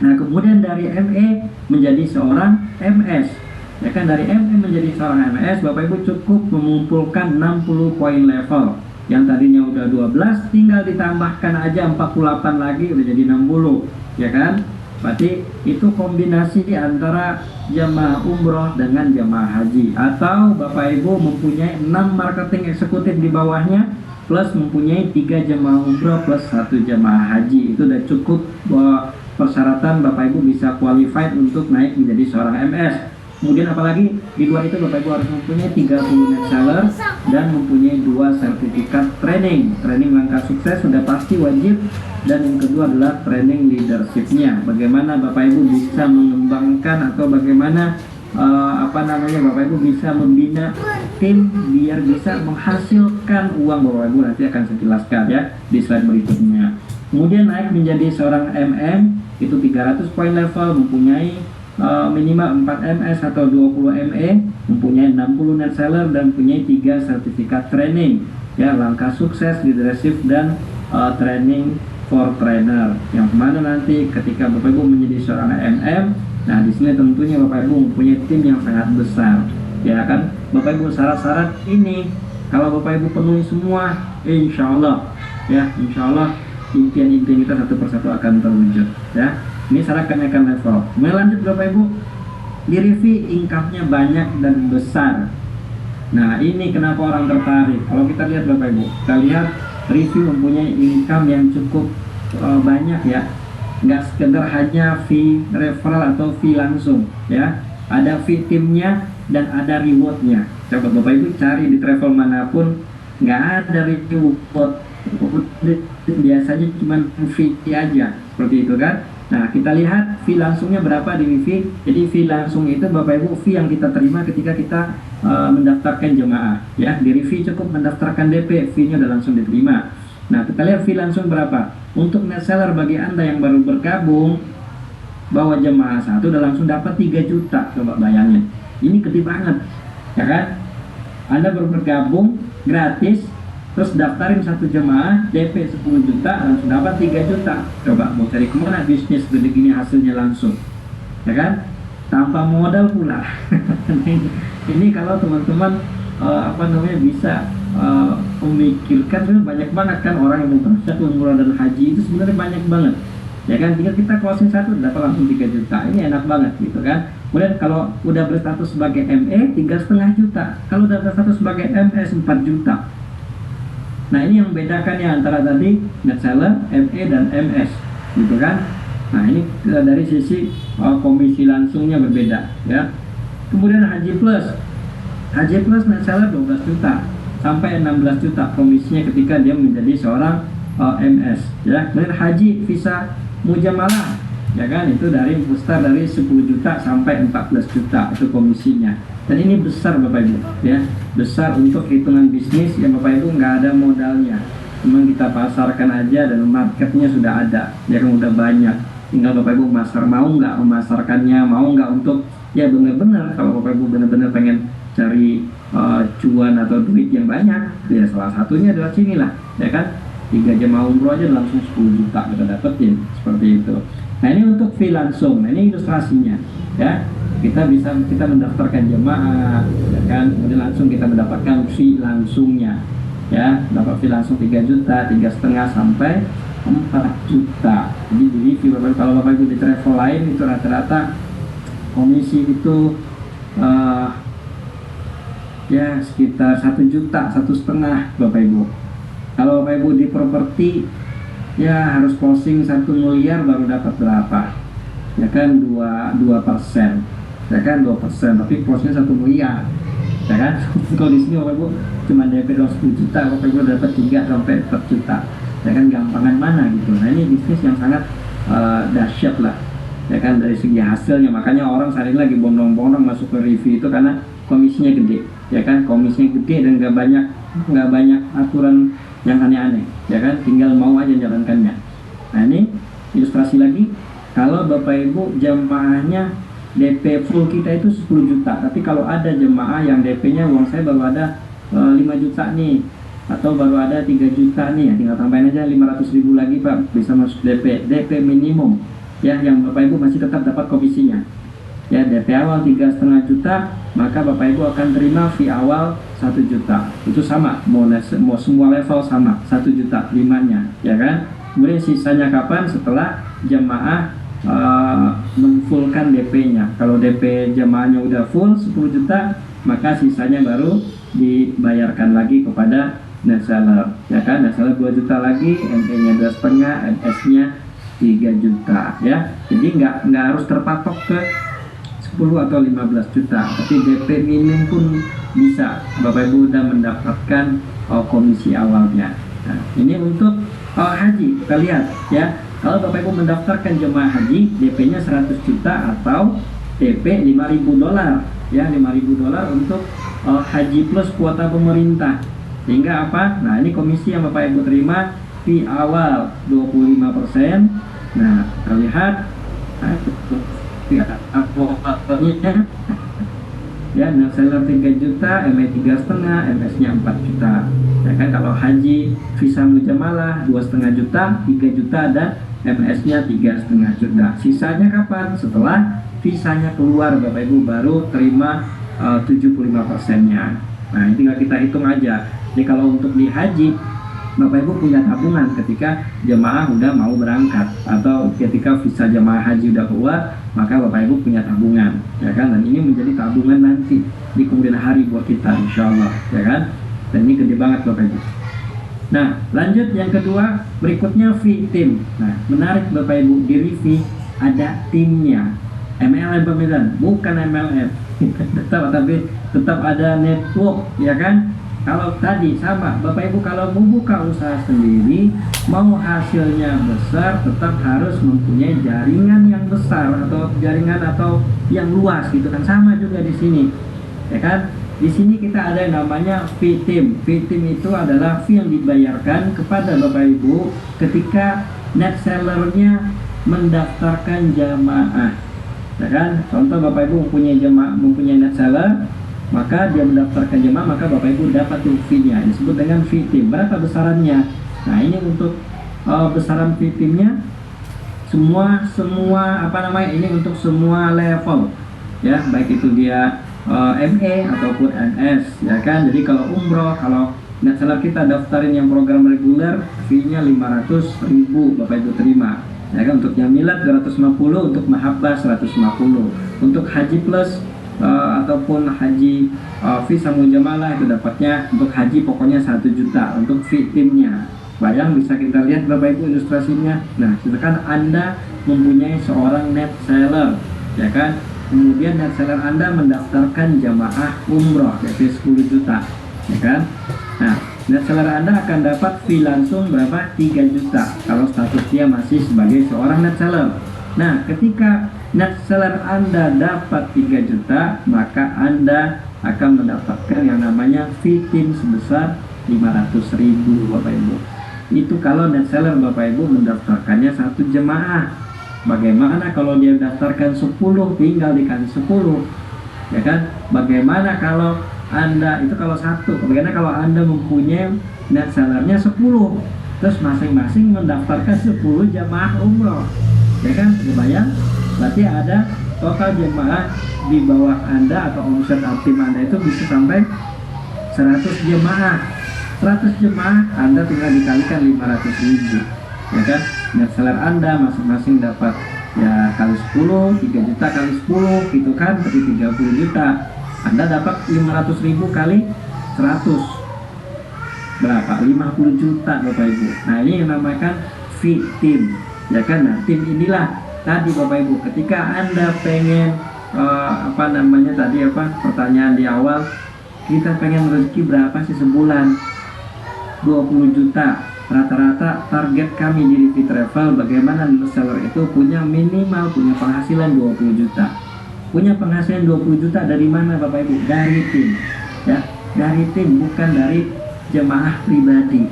Nah kemudian dari ME menjadi seorang MS, ya kan, dari ME menjadi seorang MS Bapak Ibu cukup mengumpulkan 60 poin level. Yang tadinya udah 12 tinggal ditambahkan aja 48 lagi udah jadi 60, ya kan. Berarti itu kombinasi antara jamaah umroh dengan jamaah haji, atau Bapak Ibu mempunyai 6 marketing eksekutif di bawahnya plus mempunyai 3 jamaah umroh plus 1 jamaah haji. Itu udah cukup persyaratan Bapak Ibu bisa qualified untuk naik menjadi seorang MS. Kemudian apalagi di luar itu Bapak Ibu harus mempunyai 30 net seller dan mempunyai 2 sertifikat training. Training langkah sukses sudah pasti wajib, dan yang kedua adalah training leadershipnya. Bagaimana Bapak Ibu bisa mengembangkan atau bagaimana Bapak Ibu bisa membina tim biar bisa menghasilkan uang. Bapak Ibu nanti akan saya jelaskan ya di slide berikutnya. Kemudian naik menjadi seorang MM itu 300 poin level, mempunyai minimal 4 MS atau 20 ME, mempunyai 60 net seller dan mempunyai 3 sertifikat training ya, langkah sukses, leadership dan training for trainer. Yang mana nanti ketika Bapak Ibu menjadi seorang MM, nah di sini tentunya Bapak Ibu mempunyai tim yang sangat besar, ya kan. Bapak Ibu syarat-syarat ini kalau Bapak Ibu penuhi semua, insya Allah ya, insya Allah impian-impian kita satu persatu akan terwujud ya. Ini syarat kenaikan level. Kemudian lanjut Bapak Ibu, di Rivi income-nya banyak dan besar. Nah ini kenapa orang tertarik. Kalau kita lihat Bapak Ibu, kita lihat Rivi mempunyai income yang cukup banyak ya. Nggak sekedar hanya fee referral atau fee langsung ya, ada fee timnya dan ada rewardnya. Coba Bapak Ibu cari di travel manapun, nggak ada reward, biasanya cuma fee aja seperti itu kan. Nah kita lihat fee langsungnya berapa di Rivi. Jadi fee langsung itu Bapak Ibu fee yang kita terima ketika kita mendaftarkan jemaah ya. Di Rivi cukup mendaftarkan DP, fee-nya udah langsung diterima. Nah kita lihat fee langsung berapa. Untuk net seller bagi Anda yang baru bergabung bawa jemaah 1 udah langsung dapat 3 juta. Coba bayangin, ini gede banget ya kan. Anda baru bergabung gratis, terus daftarin 1 jemaah DP 10 juta langsung dapat 3 juta. Coba mau cari kemana bisnis gede gini hasilnya langsung, ya kan, tanpa modal pula. Ini kalau teman-teman bisa memikirkan, sebenarnya banyak banget kan orang yang mau satu umroh dan haji itu sebenarnya banyak banget ya kan. Tinggal kita closing 1 dapat langsung 3 juta, ini enak banget gitu kan. Kemudian kalau udah berstatus sebagai ME 3,5 juta, kalau udah berstatus sebagai MS 4 juta. Nah ini yang membedakannya antara tadi net seller, ME dan MS gitu kan. Nah ini dari sisi komisi langsungnya berbeda ya. Kemudian Haji Plus net seller 12 juta sampai 16 juta komisinya ketika dia menjadi seorang MS ya. Kemudian Haji Visa Mujamalah ya kan, itu dari start dari 10 juta sampai 14 juta itu komisinya. Dan ini besar Bapak Ibu ya, besar untuk hitungan bisnis yang Bapak Ibu nggak ada modalnya, memang kita pasarkan aja dan marketnya sudah ada ya kan, udah banyak. Tinggal Bapak Ibu mau nggak memasarkannya, mau nggak untuk ya benar-benar. Kalau Bapak Ibu benar-benar pengen cari cuan atau duit yang banyak ya, salah satunya adalah sini lah ya kan. 3 jemaah umroh aja langsung 10 juta kita dapetin seperti itu. Nah ini untuk fee langsung. Nah ini ilustrasinya ya. kita mendaftarkan jemaah, ya kan, kemudian langsung kita mendapatkan fee langsungnya, ya, dapat fee langsung 3 juta, 3,5 sampai 4 juta. Jadi di review kalau Bapak Ibu di travel lain itu rata-rata komisi itu ya sekitar 1 juta, 1,5 Bapak Ibu. Kalau Bapak Ibu di properti ya harus closing 1 miliar baru dapat berapa, ya kan, 2%, ya kan, 2%, tapi closingnya 1 miliar, ya kan. Kalau di sini Bapak Ibu cuma DP 10 juta, Bapak Ibu dapat 3 sampai 4 juta, ya kan, gampangan mana gitu. Nah ini bisnis yang sangat dahsyat lah, ya kan, dari segi hasilnya. Makanya orang sehari lagi bondong-bondong masuk ke review itu karena komisinya gede, ya kan, komisinya gede dan nggak banyak aturan yang aneh-aneh, ya kan, tinggal mau aja jalankannya. Nah ini ilustrasi lagi, kalau Bapak Ibu jemaahnya DP full kita itu 10 juta, tapi kalau ada jemaah yang DP-nya uang saya baru ada 5 juta nih, atau baru ada 3 juta nih, ya tinggal tambahin aja 500.000 lagi Pak, bisa masuk DP minimum, ya, yang Bapak Ibu masih tetap dapat komisinya. Ya, DP awal 3,5 juta, maka Bapak Ibu akan terima fee awal 1 juta. Itu sama, mau semua level sama, 1 juta 5-nya, ya kan. Kemudian sisanya kapan? Setelah jemaah memfullkan DP-nya. Kalau DP jemaahnya udah full 10 juta, maka sisanya baru dibayarkan lagi kepada net seller, ya kan. Net seller 2 juta lagi, ME-nya 2,5, MS-nya 3 juta, ya. Jadi nggak harus terpatok ke 10 atau 15 juta, tapi DP minim pun bisa Bapak Ibu udah mendapatkan komisi awalnya. Nah, ini untuk haji, kita lihat ya, kalau Bapak Ibu mendaftarkan jemaah haji, DP-nya 100 juta atau DP $5.000, ya, $5.000 untuk haji plus kuota pemerintah. Sehingga apa? Nah ini komisi yang Bapak Ibu terima, fee awal 25%. Nah kita lihat, ya, net seller 3 juta, ME 3,5, MS-nya 4 juta, ya kan. Kalau haji visa mujamalah 2,5 juta, 3 juta, dan MS-nya 3,5 juta. Sisanya kapan? Setelah visanya keluar Bapak Ibu baru terima 75%-nya. Nah ini tinggal kita hitung aja. Jadi kalau untuk di haji, Bapak Ibu punya tabungan ketika jemaah udah mau berangkat, atau ketika visa jemaah haji udah keluar, maka Bapak Ibu punya tabungan, ya kan. Dan ini menjadi tabungan nanti di kemudian hari buat kita, insya Allah, ya kan. Dan ini gede banget Bapak Ibu. Nah lanjut yang kedua, berikutnya fee tim. Nah menarik Bapak Ibu, di review ada timnya, MLM pemirsa, bukan MLM. tetap ada network, ya kan. Kalau tadi sama Bapak Ibu, kalau mau buka usaha sendiri, mau hasilnya besar, tetap harus mempunyai jaringan yang besar, atau jaringan atau yang luas gitu kan. Sama juga di sini, ya kan. Di sini kita ada yang namanya fee team. Fee team itu adalah fee yang dibayarkan kepada Bapak Ibu ketika net sellernya mendaftarkan jamaah, ya kan. Contoh Bapak Ibu mempunyai net seller, maka dia mendaftarkan jemaah, maka Bapak Ibu dapat fee-nya, disebut dengan fee team. Berapa besarannya? Nah ini untuk besaran fee teamnya semua ini untuk semua level, ya, baik itu dia ME ataupun NS, ya kan. Jadi kalau umroh, kalau net seller kita daftarin yang program reguler, fee-nya 500.000 Bapak Ibu terima, ya kan. Untuk yang milad 250, untuk mahabbah 150, untuk haji plus ataupun haji visa mujamalah itu dapatnya untuk haji pokoknya 1 juta untuk fee timnya. Bayang, bisa kita lihat Bapak Ibu ilustrasinya. Nah silakan Anda mempunyai seorang net seller, ya kan. Kemudian net seller Anda mendaftarkan jamaah umroh DP 10 juta, ya kan. Nah net seller Anda akan dapat fee langsung berapa? 3 juta kalau statusnya masih sebagai seorang net seller. Nah ketika net seller Anda dapat 3 juta, maka Anda akan mendapatkan yang namanya fee team sebesar 500.000 Bapak Ibu. Itu kalau net seller Bapak Ibu mendaftarkannya 1 jemaah. Bagaimana kalau dia daftarkan 10, tinggal dikasih 10, ya kan. Bagaimana kalau Anda itu kalau 1, bagaimana kalau Anda mempunyai net sellernya 10, terus masing-masing mendaftarkan 10 jemaah umroh, ya kan. Kebayang? Berarti ada total jemaah di bawah Anda atau omset tim Anda itu bisa sampai 100 jemaah. 100 jemaah Anda tinggal dikalikan 500.000, ya kan? Net seller Anda masing-masing dapat ya kali 10, 3 juta kali 10 gitu kan, berarti 30 juta. Anda dapat 500.000 kali 100 berapa? 50 juta Bapak Ibu. Nah, ini yang namakan fee tim, ya kan? Nah, tim inilah tadi Bapak Ibu, ketika Anda pengen pertanyaan di awal, kita pengen rezeki berapa sih sebulan? 20 juta. Rata-rata target kami di Rivi Travel, bagaimana seller itu punya penghasilan 20 juta. Punya penghasilan 20 juta dari mana Bapak Ibu? Dari tim, ya, dari tim, bukan dari jemaah pribadi.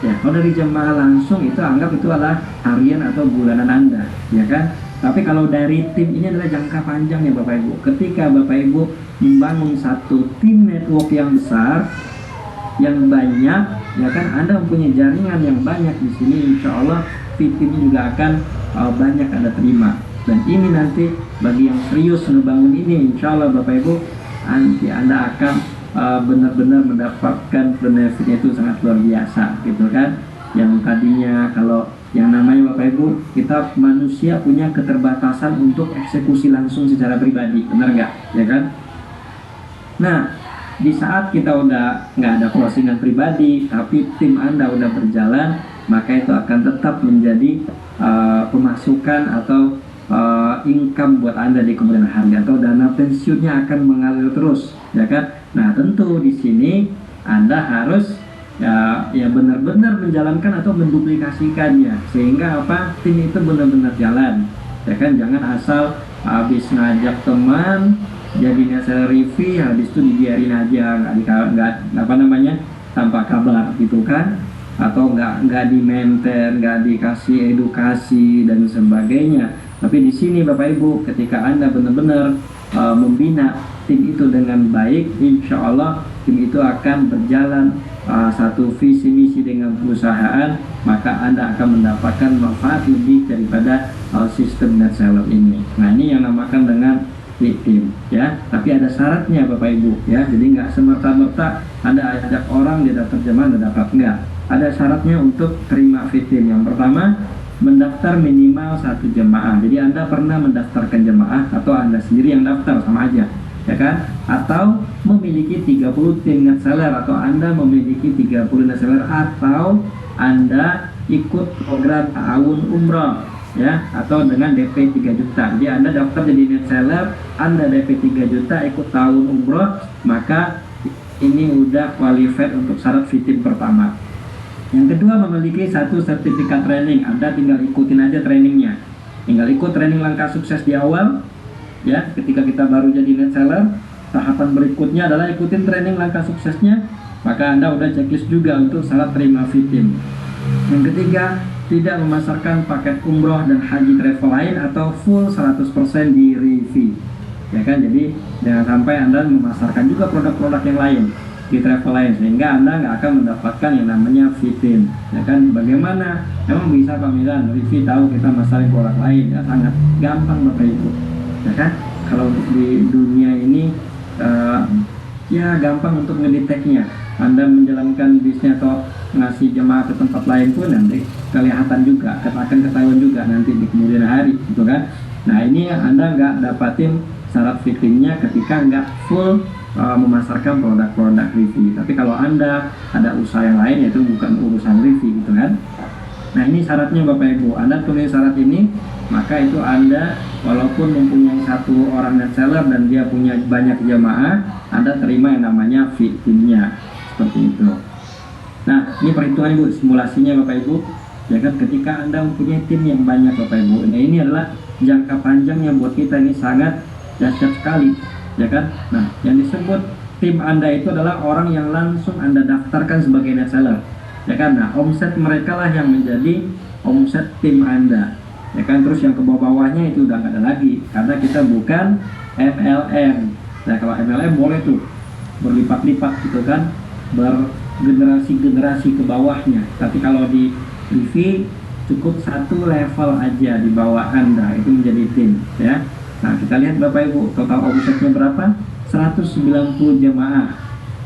Ya, kalau dari jemaah langsung itu anggap itu adalah harian atau bulanan Anda, ya kan? Tapi kalau dari tim ini adalah jangka panjang ya Bapak Ibu. Ketika Bapak Ibu membangun satu tim network yang besar, yang banyak, ya kan, Anda mempunyai jaringan yang banyak di sini, insya Allah timnya juga akan banyak Anda terima. Dan ini nanti bagi yang serius ngebangun ini, insya Allah Bapak Ibu, nanti Anda akan benar-benar mendapatkan benefitnya itu sangat luar biasa, gitu kan? Yang tadinya kalau yang namanya Bapak Ibu, kita manusia punya keterbatasan untuk eksekusi langsung secara pribadi, benar nggak? Ya kan? Nah, di saat kita udah nggak ada closingan pribadi, tapi tim Anda udah berjalan, maka itu akan tetap menjadi pemasukan atau income buat Anda di kemudian hari, atau dana pensiunnya akan mengalir terus, ya kan? Nah, tentu di sini Anda harus ya benar-benar menjalankan atau menduplikasikannya, sehingga tim itu benar-benar jalan, ya kan? Jangan asal habis ngajak teman jadi seller Rivi, habis itu dibiarin aja, nggak tanpa kabar gitu kan, atau nggak di maintain, nggak dikasih edukasi dan sebagainya. Tapi di sini Bapak Ibu, ketika Anda benar-benar membina tim itu dengan baik, insya Allah tim itu akan berjalan satu visi misi dengan perusahaan, maka Anda akan mendapatkan manfaat lebih daripada sistem net seller ini. Nah, ini yang namakan dengan tim, ya. Tapi ada syaratnya Bapak Ibu, ya. Jadi nggak semerta-merta Anda ajak orang dia dapat jemaah, Anda dapat, enggak. Ada syaratnya untuk terima tim. Yang pertama, mendaftar minimal 1 jemaah. Jadi Anda pernah mendaftarkan jemaah atau Anda sendiri yang daftar, sama aja, ya kan? Atau memiliki 30 tim net seller, atau Anda memiliki 30 net seller, atau Anda ikut program ta'awun umroh, ya, atau dengan DP 3 juta. Jadi Anda daftar jadi net seller, Anda DP 3 juta, ikut ta'awun umroh, maka ini udah qualified untuk syarat tim pertama. Yang kedua, memiliki 1 sertifikat training. Anda tinggal ikutin aja trainingnya, tinggal ikut training langkah sukses di awal, ya. Ketika kita baru jadi net seller, tahapan berikutnya adalah ikutin training langkah suksesnya, maka Anda udah checklist juga untuk syarat terima tim. Yang ketiga, tidak memasarkan paket umroh dan haji travel lain atau full 100% di Rivi, ya kan? Jadi jangan sampai Anda memasarkan juga produk-produk yang lain di travel lain, sehingga Anda nggak akan mendapatkan yang namanya tim, ya kan? Bagaimana? Emang bisa Pak Milan, Rivi tahu kita masarin produk lain? Ya, sangat gampang Bapak Ibu, ya kan? Kalau di dunia ini ya gampang untuk ngedeteknya. Anda menjalankan bisnis atau ngasih jemaah ke tempat lain pun nanti kelihatan juga, akan ketahuan juga nanti di kemudian hari, gitu kan? Nah, ini Anda nggak dapatin syarat fitingnya ketika nggak full memasarkan produk-produk Rivi. Tapi kalau Anda ada usaha yang lain, yaitu bukan urusan Rivi, gitu kan? Nah, ini syaratnya Bapak Ibu. Anda tulis syarat ini, maka itu Anda walaupun mempunyai 1 orang net seller dan dia punya banyak jemaah, Anda terima yang namanya timnya, seperti itu. Nah, ini perhitungan Ibu, simulasinya Bapak Ibu, ya kan? Ketika Anda mempunyai tim yang banyak Bapak Ibu, nah ini adalah jangka panjangnya buat kita, ini sangat dahsyat sekali, ya kan? Nah, yang disebut tim Anda itu adalah orang yang langsung Anda daftarkan sebagai net seller, ya kan? Nah, omset mereka lah yang menjadi omset tim Anda, ya kan? Terus yang ke bawah-bawahnya itu udah nggak ada lagi, karena kita bukan MLM. Nah, kalau MLM boleh tuh berlipat-lipat gitu kan, bergenerasi-generasi ke bawahnya. Tapi kalau di Rivi cukup 1 level aja di bawah Anda itu menjadi tim, ya. Nah, kita lihat Bapak Ibu, total omsetnya berapa? 190 jemaah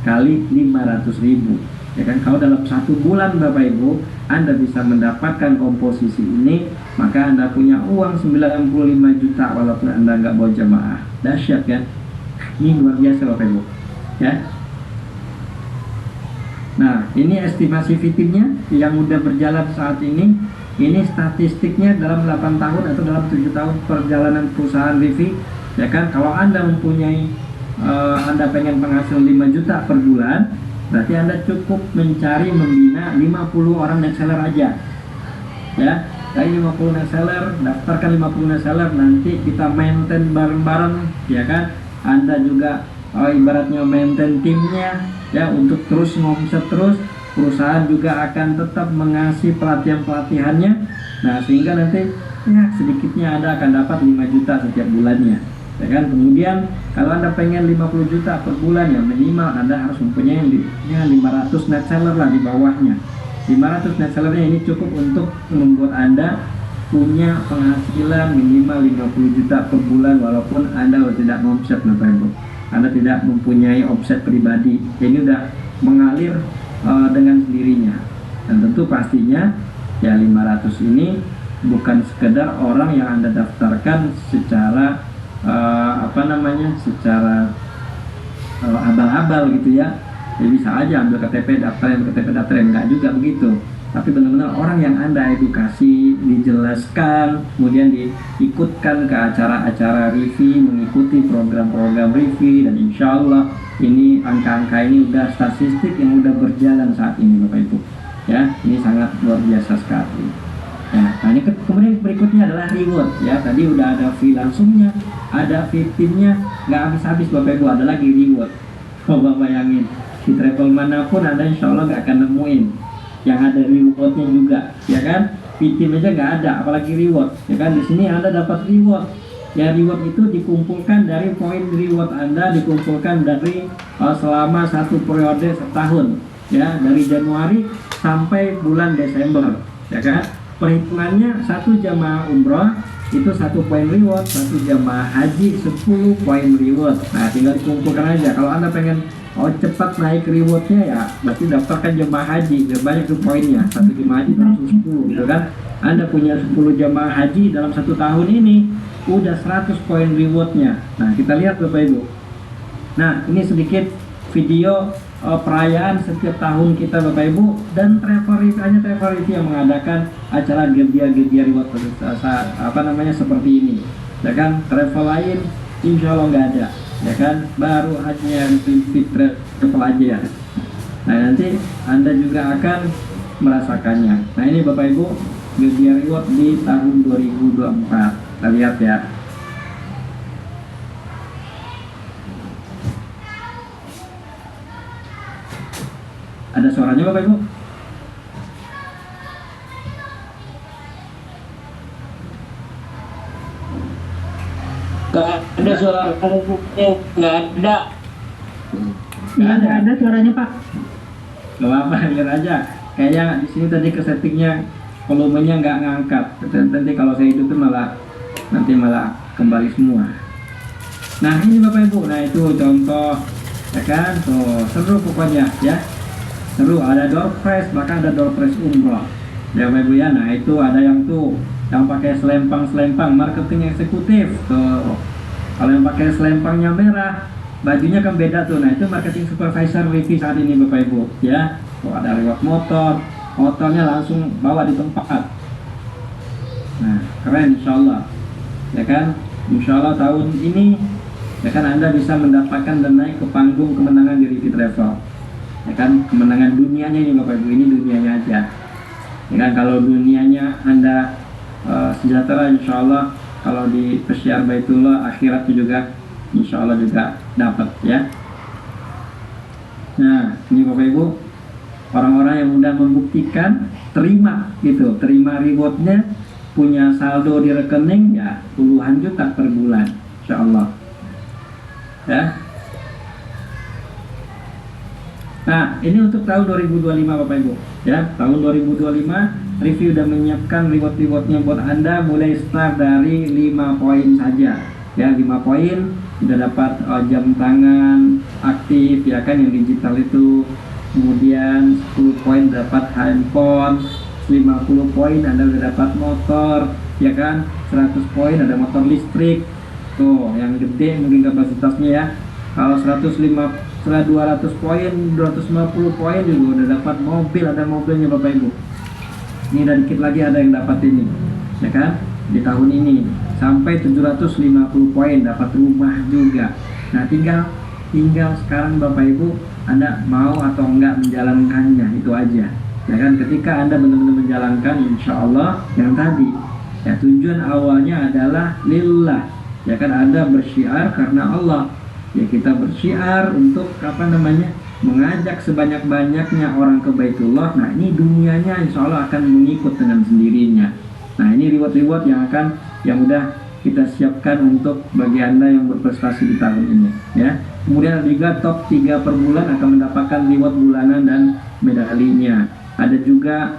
kali 500.000. Ya kan, kalau dalam 1 bulan Bapak Ibu Anda bisa mendapatkan komposisi ini, maka Anda punya uang 95 juta walaupun Anda nggak bawa jemaah. Dahsyat kan? Ini luar biasa Bapak Ibu. Ya. Nah, ini estimasi fitimnya yang udah berjalan saat ini. Ini statistiknya dalam 8 tahun atau dalam 7 tahun perjalanan perusahaan Rivi. Ya kan, kalau Anda mempunyai Anda pengen penghasil 5 juta per bulan, berarti Anda cukup mencari membina 50 orang net seller aja. Ya, dari 50 net seller, daftarkan 50 net seller, nanti kita maintain bareng-bareng, ya kan? Anda juga ibaratnya maintain timnya, ya, untuk terus ngomset terus. Perusahaan juga akan tetap mengasih pelatihan-pelatihannya. Nah, sehingga nanti ya sedikitnya Anda akan dapat 5 juta setiap bulannya. Ya kan? Kemudian kalau Anda pengen 50 juta per bulan, ya minimal Anda harus mempunyai 500 net seller lah di bawahnya. 500 net sellernya ini cukup untuk membuat Anda punya penghasilan minimal 50 juta per bulan walaupun Anda tidak omset, Bapak Ibu. Anda tidak mempunyai omset pribadi. Ini udah mengalir dengan sendirinya. Dan tentu pastinya ya 500 ini bukan sekedar orang yang Anda daftarkan secara secara abal-abal gitu ya. Jadi bisa aja ambil KTP daftar, enggak juga begitu. Tapi benar-benar orang yang Anda edukasi, dijelaskan, kemudian diikutkan ke acara-acara Rivi, mengikuti program-program Rivi, dan insya Allah ini angka-angka ini udah statistik yang udah berjalan saat ini Bapak Ibu. Ya, ini sangat luar biasa sekali. Ya, nah ini kemudian berikutnya adalah reward. Ya, tadi udah ada fee langsungnya, ada fee timnya, nggak habis-habis Bapak Ibu, ada lagi reward. Coba bayangin, di travel manapun Anda insya Allah nggak akan nemuin yang ada rewardnya juga, ya kan? Fee tim aja nggak ada, apalagi reward, ya kan? Di sini Anda dapat reward. Ya, reward itu dikumpulkan dari poin reward Anda, dikumpulkan dari selama satu periode setahun, ya, dari Januari sampai bulan Desember, ya kan? Perhitungannya satu jamaah umroh itu 1 poin reward, satu jamaah haji 10 poin reward. Nah, tinggal dikumpulkan aja. Kalau Anda pengen cepat naik rewardnya, ya berarti daftarkan jamaah haji, biar banyak tuh poinnya. Satu jamaah haji langsung 10, gitu kan? Anda punya 10 jamaah haji dalam 1 tahun ini, udah 100 poin rewardnya. Nah, kita lihat Bapak Ibu. Nah, ini sedikit video perayaan setiap tahun kita Bapak Ibu, dan Travel Rivi yang mengadakan acara gebiar reward seperti ini. Ya kan, travel lain insya Allah nggak ada, ya kan, baru hanya Rivi Travel aja ya. Nah, nanti Anda juga akan merasakannya. Nah, ini Bapak Ibu gebiar reward di tahun 2024. Kita lihat ya. Ada suaranya Bapak Ibu? Gak ada suara nggak ada. Nggak ada suaranya Pak. Gak apa-apa, lihat aja. Kayaknya di sini tadi ke settingnya volumenya nggak ngangkat. Nanti kalau saya hidupin malah kembali semua. Nah, ini Bapak Ibu. Nah, itu contoh, ya kan? Tuh, seru pokoknya ya. Seru, ada door prize, bahkan ada door prize umroh. Ya Bapak Ibu ya. Nah, itu ada yang pakai selempang marketing eksekutif tuh. Kalau yang pakai selempangnya merah, bajunya kan beda tuh. Nah, itu marketing supervisor Rivi saat ini Bapak Ibu ya. Tuh, ada reward motornya langsung bawa di tempat. Nah, keren insya Allah, ya kan? Insya Allah tahun ini, ya kan, Anda bisa mendapatkan dan naik ke panggung kemenangan di Rivi Travel, ya kan? Kemenangan dunianya ini Bapak Ibu, ini dunianya aja, ya kan? Kalau dunianya Anda sejahtera, insya Allah kalau di Pesyar Baitullah, akhiratnya juga insya Allah juga dapat ya. Nah, ini Bapak Ibu, orang-orang yang udah membuktikan terima rewardnya, punya saldo di rekening ya puluhan juta per bulan, insya Allah ya. Nah, ini untuk tahun 2025 Bapak Ibu ya. Tahun 2025 Rivi udah menyiapkan reward-rewardnya buat Anda, mulai start dari 5 poin saja ya 5 poin udah dapat jam tangan aktif ya kan yang digital itu, kemudian 10 poin dapat handphone, 50 poin Anda udah dapat motor ya kan, 100 poin ada motor listrik tuh yang gede mungkin kapasitasnya ya. Kalau 200 poin, 250 poin juga udah dapat mobil, ada mobilnya Bapak Ibu. Ini dan dikit lagi ada yang dapat ini ya kan di tahun ini sampai 750 poin dapat rumah juga. Nah tinggal sekarang Bapak Ibu Anda mau atau enggak menjalankannya, itu aja ya kan. Ketika Anda benar-benar menjalankan, insya Allah yang tadi ya, tujuan awalnya adalah lillah ya kan, Anda bersyiar karena Allah ya, kita bersyiar untuk mengajak sebanyak-banyaknya orang ke Baitullah. Nah ini dunianya insya Allah akan mengikut dengan sendirinya. Nah ini reward yang udah kita siapkan untuk bagi Anda yang berprestasi di tahun ini ya. Kemudian ada juga top 3 per bulan akan mendapatkan reward bulanan dan medalinya. Ada juga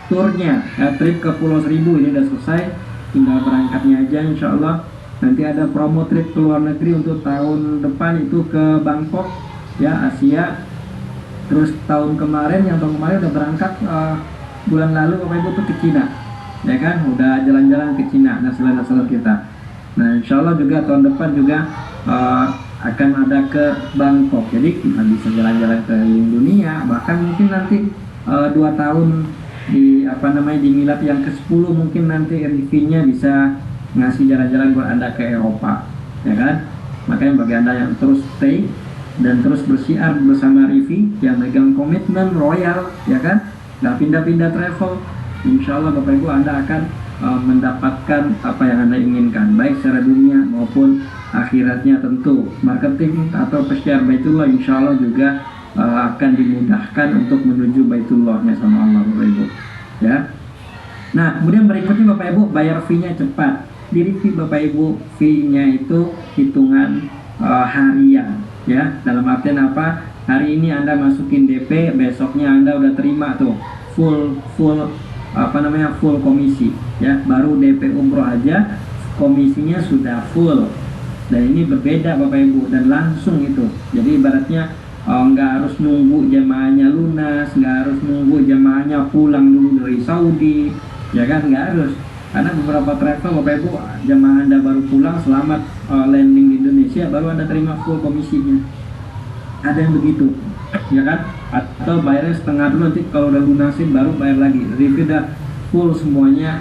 turnya trip ke Pulau Seribu, ini udah selesai, tinggal berangkatnya aja insya Allah. Nanti ada promo trip ke luar negeri untuk tahun depan itu ke Bangkok ya, Asia. Terus tahun kemarin udah berangkat bulan lalu Bapak Ibu tuh ke Cina ya kan, udah jalan-jalan ke Cina nasional kita. Nah insya Allah juga tahun depan juga akan ada ke Bangkok, jadi kita bisa jalan-jalan ke dunia. Bahkan mungkin nanti 2 tahun di di milad yang ke-10 mungkin nanti reviewnya bisa ngasih jalan-jalan buat Anda ke Eropa ya kan. Makanya bagi Anda yang terus stay dan terus bersiar bersama Rivi yang megang komitmen royal ya kan, nggak pindah-pindah travel, insya Allah Bapak Ibu Anda akan mendapatkan apa yang Anda inginkan, baik secara dunia maupun akhiratnya. Tentu marketing atau pesyiar Baitullah insya Allah juga akan dimudahkan untuk menuju Baitullahnya sama Allah Bapak Ibu ya. Nah kemudian berikutnya Bapak Ibu, bayar fee-nya cepat. Di Rivi Bapak Ibu fee-nya itu hitungan harian ya. Dalam artian apa? Hari ini Anda masukin DP, besoknya Anda udah terima tuh full full komisi ya. Baru DP umroh aja komisinya sudah full. Dan ini berbeda Bapak Ibu, dan langsung itu. Jadi ibaratnya nggak harus nunggu jemaahnya lunas, nggak harus nunggu jemaahnya pulang dulu dari Saudi ya kan, nggak harus. Karena beberapa travel Bapak Ibu jemaah Anda baru pulang selamat landing di Indonesia baru Anda terima full komisinya, ada yang begitu ya kan. Atau bayarnya setengah dulu, nanti kalau udah lunasin baru bayar lagi. Review udah full semuanya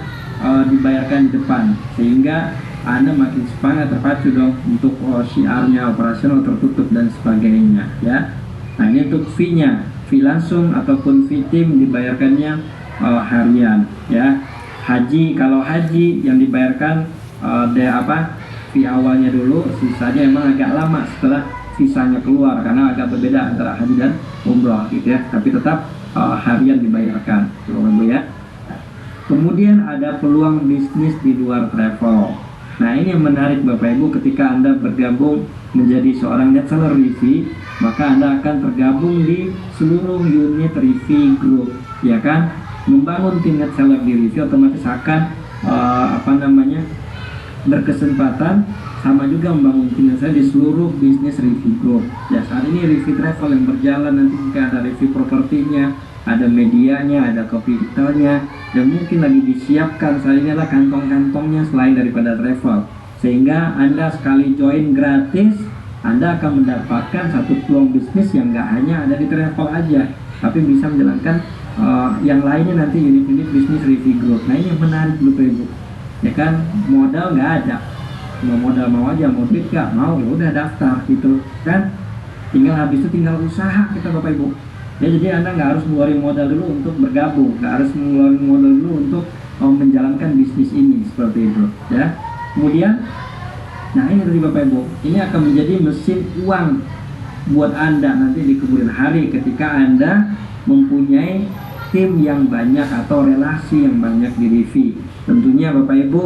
dibayarkan di depan, sehingga Anda makin semangat, terpacu dong untuk syiarnya operasional tertutup dan sebagainya ya. Nah ini untuk fee-nya, fee langsung ataupun fee tim dibayarkannya harian ya. Haji, kalau haji yang dibayarkan fee awalnya dulu, sisanya emang agak lama setelah sisanya keluar karena agak berbeda antara haji dan umroh gitu ya, tapi tetap harian dibayarkan Bapak ya. Kemudian ada peluang bisnis di luar travel. Nah ini yang menarik Bapak Ibu, ketika Anda bergabung menjadi seorang net seller Rivi, maka Anda akan tergabung di seluruh unit Rivi Group ya kan. Membangun tim net seller di Rivi otomatis akan berkesempatan sama juga membangun tim net seller di seluruh bisnis Rivi Group ya. Saat ini Rivi Travel yang berjalan, nanti jika ada Rivi propertinya, ada medianya, ada capitalnya, dan mungkin lagi disiapkan saat ini adalah kantong-kantongnya selain daripada travel, sehingga Anda sekali join gratis Anda akan mendapatkan satu peluang bisnis yang nggak hanya ada di travel aja, tapi bisa menjalankan yang lainnya nanti unit-unit bisnis Rivi Group. Nah ini yang menarik Bapak Ibu ya kan. Modal nggak ada, mau aja, mau duit nggak mau, ya udah daftar gitu kan, tinggal habis itu tinggal usaha kita Bapak Ibu ya. Jadi Anda nggak harus ngeluarin modal dulu untuk bergabung, nggak harus ngeluarin modal dulu untuk menjalankan bisnis ini, seperti itu ya. Kemudian nah ini tadi Bapak Ibu, ini akan menjadi mesin uang buat Anda nanti di kemudian hari ketika Anda mempunyai tim yang banyak atau relasi yang banyak di Rivi. Tentunya Bapak Ibu,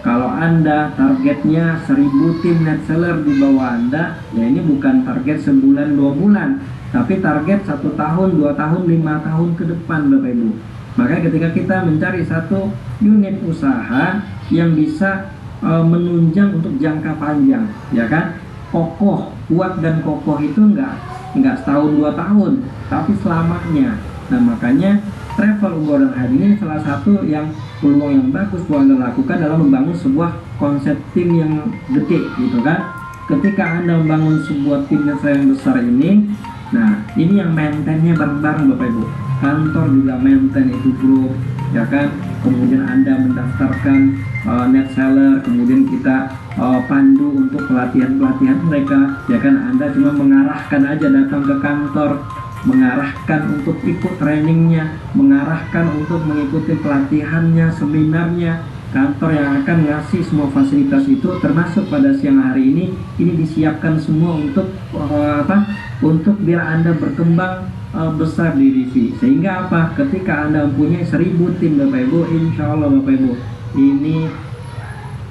kalau Anda targetnya 1000 tim net seller di bawah Anda, ya ini bukan target sebulan 2 bulan, tapi target 1 tahun, 2 tahun, 5 tahun ke depan Bapak Ibu. Makanya ketika kita mencari satu unit usaha yang bisa menunjang untuk jangka panjang, ya kan? Kokoh, kuat dan kokoh itu nggak setahun 2 tahun, tapi selamanya. Nah makanya travel umroh dan haji ini salah satu yang peluang yang bagus buat Anda lakukan dalam membangun sebuah konsep tim yang gede, gitu kan? Ketika Anda membangun sebuah tim yang besar ini, nah ini yang maintainnya bareng-bareng Bapak Ibu. Kantor juga maintain itu grup, ya kan? Kemudian Anda mendaftarkan net seller, kemudian kita pandu untuk pelatihan-pelatihan mereka, ya kan? Anda cuma mengarahkan aja, datang ke kantor, mengarahkan untuk ikut trainingnya, mengarahkan untuk mengikuti pelatihannya, seminarnya. Kantor yang akan ngasih semua fasilitas itu, termasuk pada siang hari ini disiapkan semua untuk untuk biar Anda berkembang besar di Rivi. Sehingga apa? Ketika Anda mempunyai 1000 tim Bapak Ibu, insya Allah Bapak Ibu, ini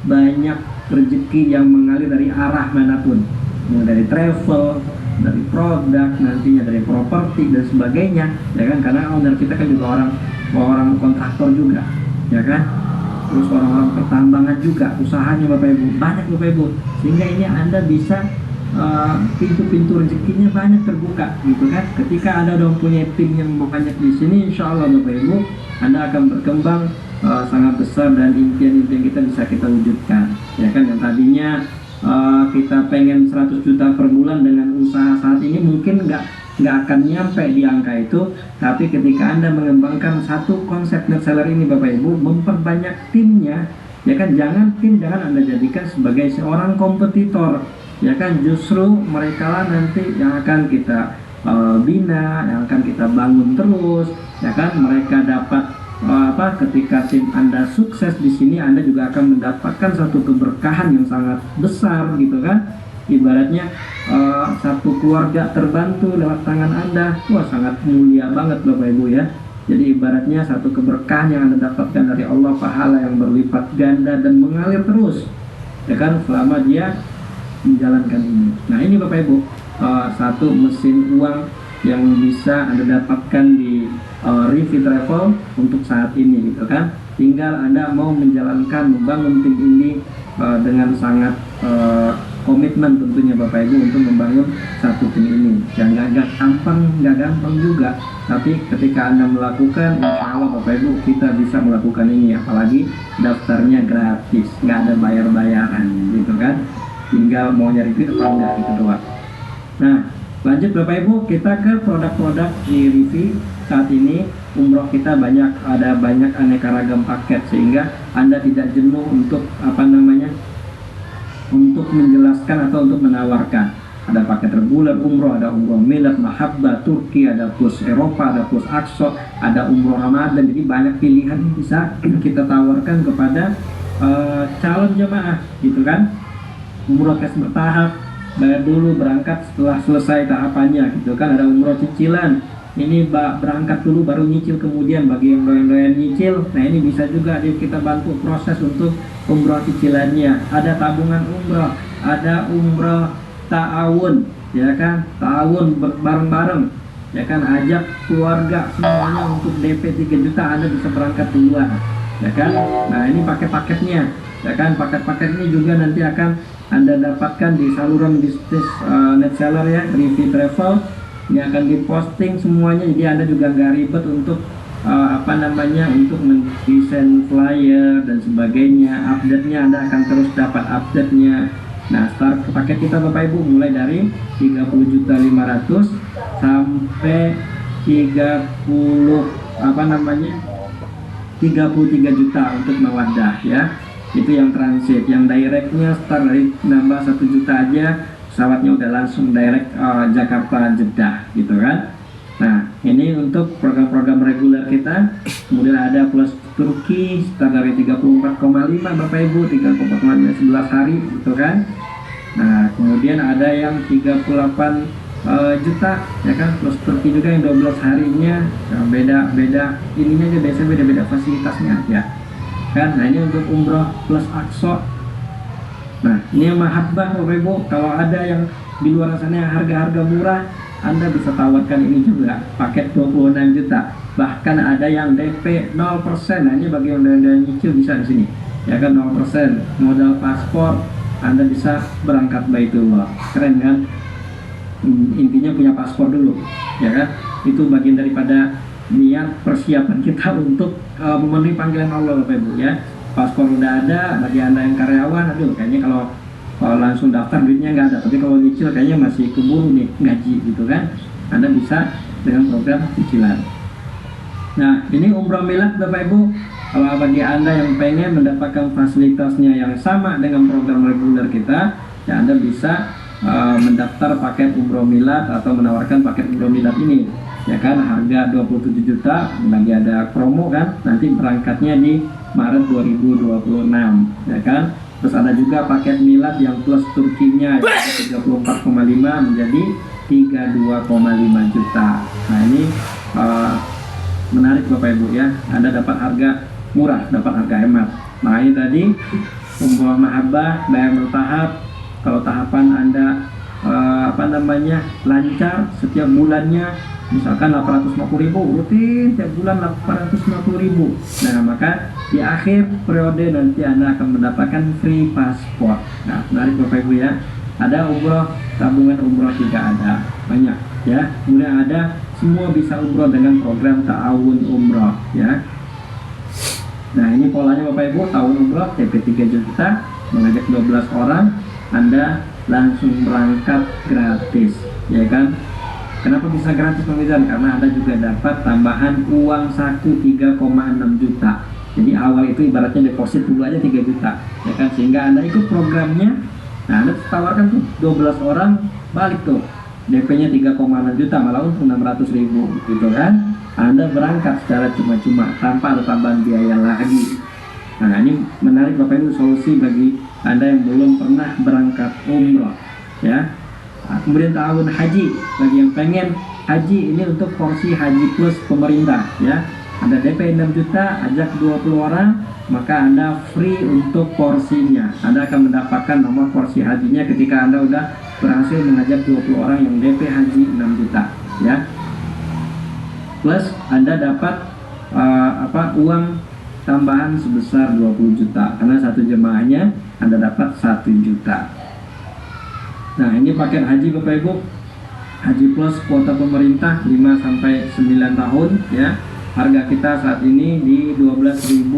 banyak rezeki yang mengalir dari arah manapun, dari travel, dari produk, nantinya dari properti dan sebagainya, ya kan? Karena owner kita kan juga orang kontraktor juga, ya kan? Terus orang-orang pertambangan juga, usahanya Bapak Ibu banyak Bapak Ibu, sehingga ini Anda bisa pintu-pintu rezekinya banyak terbuka, gitu kan? Ketika Anda udah mempunyai tim yang banyak di sini, insya Allah Bapak Ibu, Anda akan berkembang sangat besar dan impian-impian kita bisa kita wujudkan, ya kan? Yang tadinya kita pengen 100 juta per bulan dengan usaha saat ini mungkin nggak akan nyampe di angka itu, tapi ketika Anda mengembangkan satu konsep net seller ini Bapak Ibu, memperbanyak timnya, ya kan? Jangan Anda jadikan sebagai seorang kompetitor, ya kan? Justru mereka lah nanti yang akan kita bina, yang akan kita bangun terus, ya kan? Mereka dapat ketika tim Anda sukses di sini, Anda juga akan mendapatkan satu keberkahan yang sangat besar, gitu kan? Ibaratnya satu keluarga terbantu lewat tangan Anda, wah sangat mulia banget Bapak Ibu ya. Jadi ibaratnya satu keberkahan yang Anda dapatkan dari Allah, pahala yang berlipat ganda dan mengalir terus, ya kan, selama dia menjalankan ini. Nah ini Bapak Ibu, satu mesin uang yang bisa Anda dapatkan di Rivi Travel untuk saat ini, gitu kan? Tinggal Anda mau menjalankan, membangun tim ini dengan sangat komitmen tentunya Bapak Ibu untuk membangun satu tim ini. Yang nggak gampang juga. Tapi ketika Anda melakukan, insya Allah Bapak Ibu kita bisa melakukan ini. Apalagi daftarnya gratis, nggak ada bayar-bayaran, gitu kan? Tinggal mau nyari duit atau enggak, gitu doang. Nah, lanjut Bapak Ibu, kita ke produk-produk di Rivi. Saat ini umroh kita ada banyak aneka ragam paket, sehingga Anda tidak jenuh untuk untuk menjelaskan atau untuk menawarkan. Ada paket reguler umroh, ada umroh milad, mahabbah, Turki, ada plus Eropa, ada plus Aqsa, ada umroh Ramadan. Jadi banyak pilihan yang bisa kita tawarkan kepada calon jemaah, gitu kan? Umroh cash bertahap, bayar dulu, berangkat setelah selesai tahapannya, gitu kan? Ada umroh cicilan, ini berangkat dulu baru nyicil kemudian. Bagi yang doyan nyicil, nah ini bisa juga kita bantu proses untuk umroh cicilannya. Ada tabungan umroh, ada umroh ta'awun, ya kan? Ta'awun bareng-bareng, ya kan? Ajak keluarga semuanya untuk DP 3 juta, Anda bisa berangkat duluan, ya kan? Nah ini paket-paketnya, ya kan? Paket-paket ini juga nanti akan Anda dapatkan di saluran bisnis net seller ya, Rivi Travel. Ini akan diposting semuanya, jadi Anda juga nggak ribet untuk untuk mendesain flyer dan sebagainya. Update-nya Anda akan terus dapat update-nya. Nah, start paket kita Bapak Ibu mulai dari 30.500.000 sampai 33 juta untuk mawadah ya. Itu yang transit. Yang directnya start dari nambah 1 juta aja, pesawatnya udah langsung direct Jakarta Jeddah, gitu kan? Nah ini untuk program-program reguler kita. Kemudian ada plus Turki start dari 34,5 Bapak Ibu, 34,5 11 hari, gitu kan? Nah kemudian ada yang 38 juta, ya kan, plus Turki juga yang 12 harinya. Nah, beda ininya aja, biasanya beda-beda fasilitasnya aja kan. Nah ini untuk umroh plus Aqsa. Nah ini yang mahabbah Bapak Ibu, kalau ada yang di luar sana yang harga-harga murah, Anda bisa tawarkan ini juga, paket 26 juta. Bahkan ada yang DP 0%. Nah ini bagi yang nyicil bisa di sini. ya kan, 0% modal paspor Anda bisa berangkat Baitullah. Keren kan? Intinya punya paspor dulu, ya kan? Itu bagian daripada niat persiapan kita untuk memenuhi panggilan Allah, Bapak Ibu ya. Paspor udah ada, bagi Anda yang karyawan, aduh kayaknya kalau langsung daftar duitnya nggak ada, tapi kalau nyicil kayaknya masih keburu nih gaji gitu kan. Anda bisa dengan program cicilan. Nah, ini umroh milad Bapak Ibu. Kalau bagi Anda yang pengen mendapatkan fasilitasnya yang sama dengan program reguler kita, ya Anda bisa mendaftar paket umroh milad atau menawarkan paket umroh milad ini, ya kan, harga 27 juta, lagi ada promo kan, nanti berangkatnya di Maret 2026, ya kan. Terus ada juga paket milad yang plus Turkinya, yang 34,5 menjadi 32,5 juta. Nah ini menarik Bapak Ibu ya, Anda dapat harga murah, dapat harga hemat. Nah ini tadi umroh mahabbah, bayar bertahap. Kalau tahapan Anda lancar, setiap bulannya misalkan 850.000 rutin, tiap bulan 850.000. Nah maka di akhir periode nanti Anda akan mendapatkan free paspor. Nah menarik Bapak Ibu ya. Ada umroh, tabungan umroh juga ada, banyak ya. Kemudian ada semua bisa umroh dengan program ta'awun umroh ya. Nah ini polanya Bapak Ibu, ta'awun umroh TP 3 juta, mengajak 12 orang, Anda langsung berangkat gratis, ya kan. Kenapa bisa gratis pemirsa? Karena Anda juga dapat tambahan uang saku 3,6 juta. Jadi awal itu ibaratnya deposit dulu aja 3 juta, ya kan, sehingga Anda ikut programnya. Nah Anda tawarkan tuh 12 orang, balik tuh DP-nya 3,6 juta, malah untung 600.000 gitu kan. Anda berangkat secara cuma-cuma tanpa ada tambahan biaya lagi. Nah ini menarik Bapak Ibu, solusi bagi Anda yang belum pernah berangkat umroh ya. Nah, kemudian ta'awun haji, bagi yang pengen haji, ini untuk porsi haji plus pemerintah ya. Ada DP 6 juta, ajak 20 orang, maka Anda free untuk porsinya. Anda akan mendapatkan nomor porsi hajinya ketika Anda udah berhasil mengajak 20 orang yang DP haji 6 juta ya. Plus Anda dapat uang tambahan sebesar 20 juta karena satu jemaahnya Anda dapat 1 juta. Nah ini paket haji Bapak Ibu, haji plus kuota pemerintah 5-9 tahun ya. Harga kita saat ini di $12.500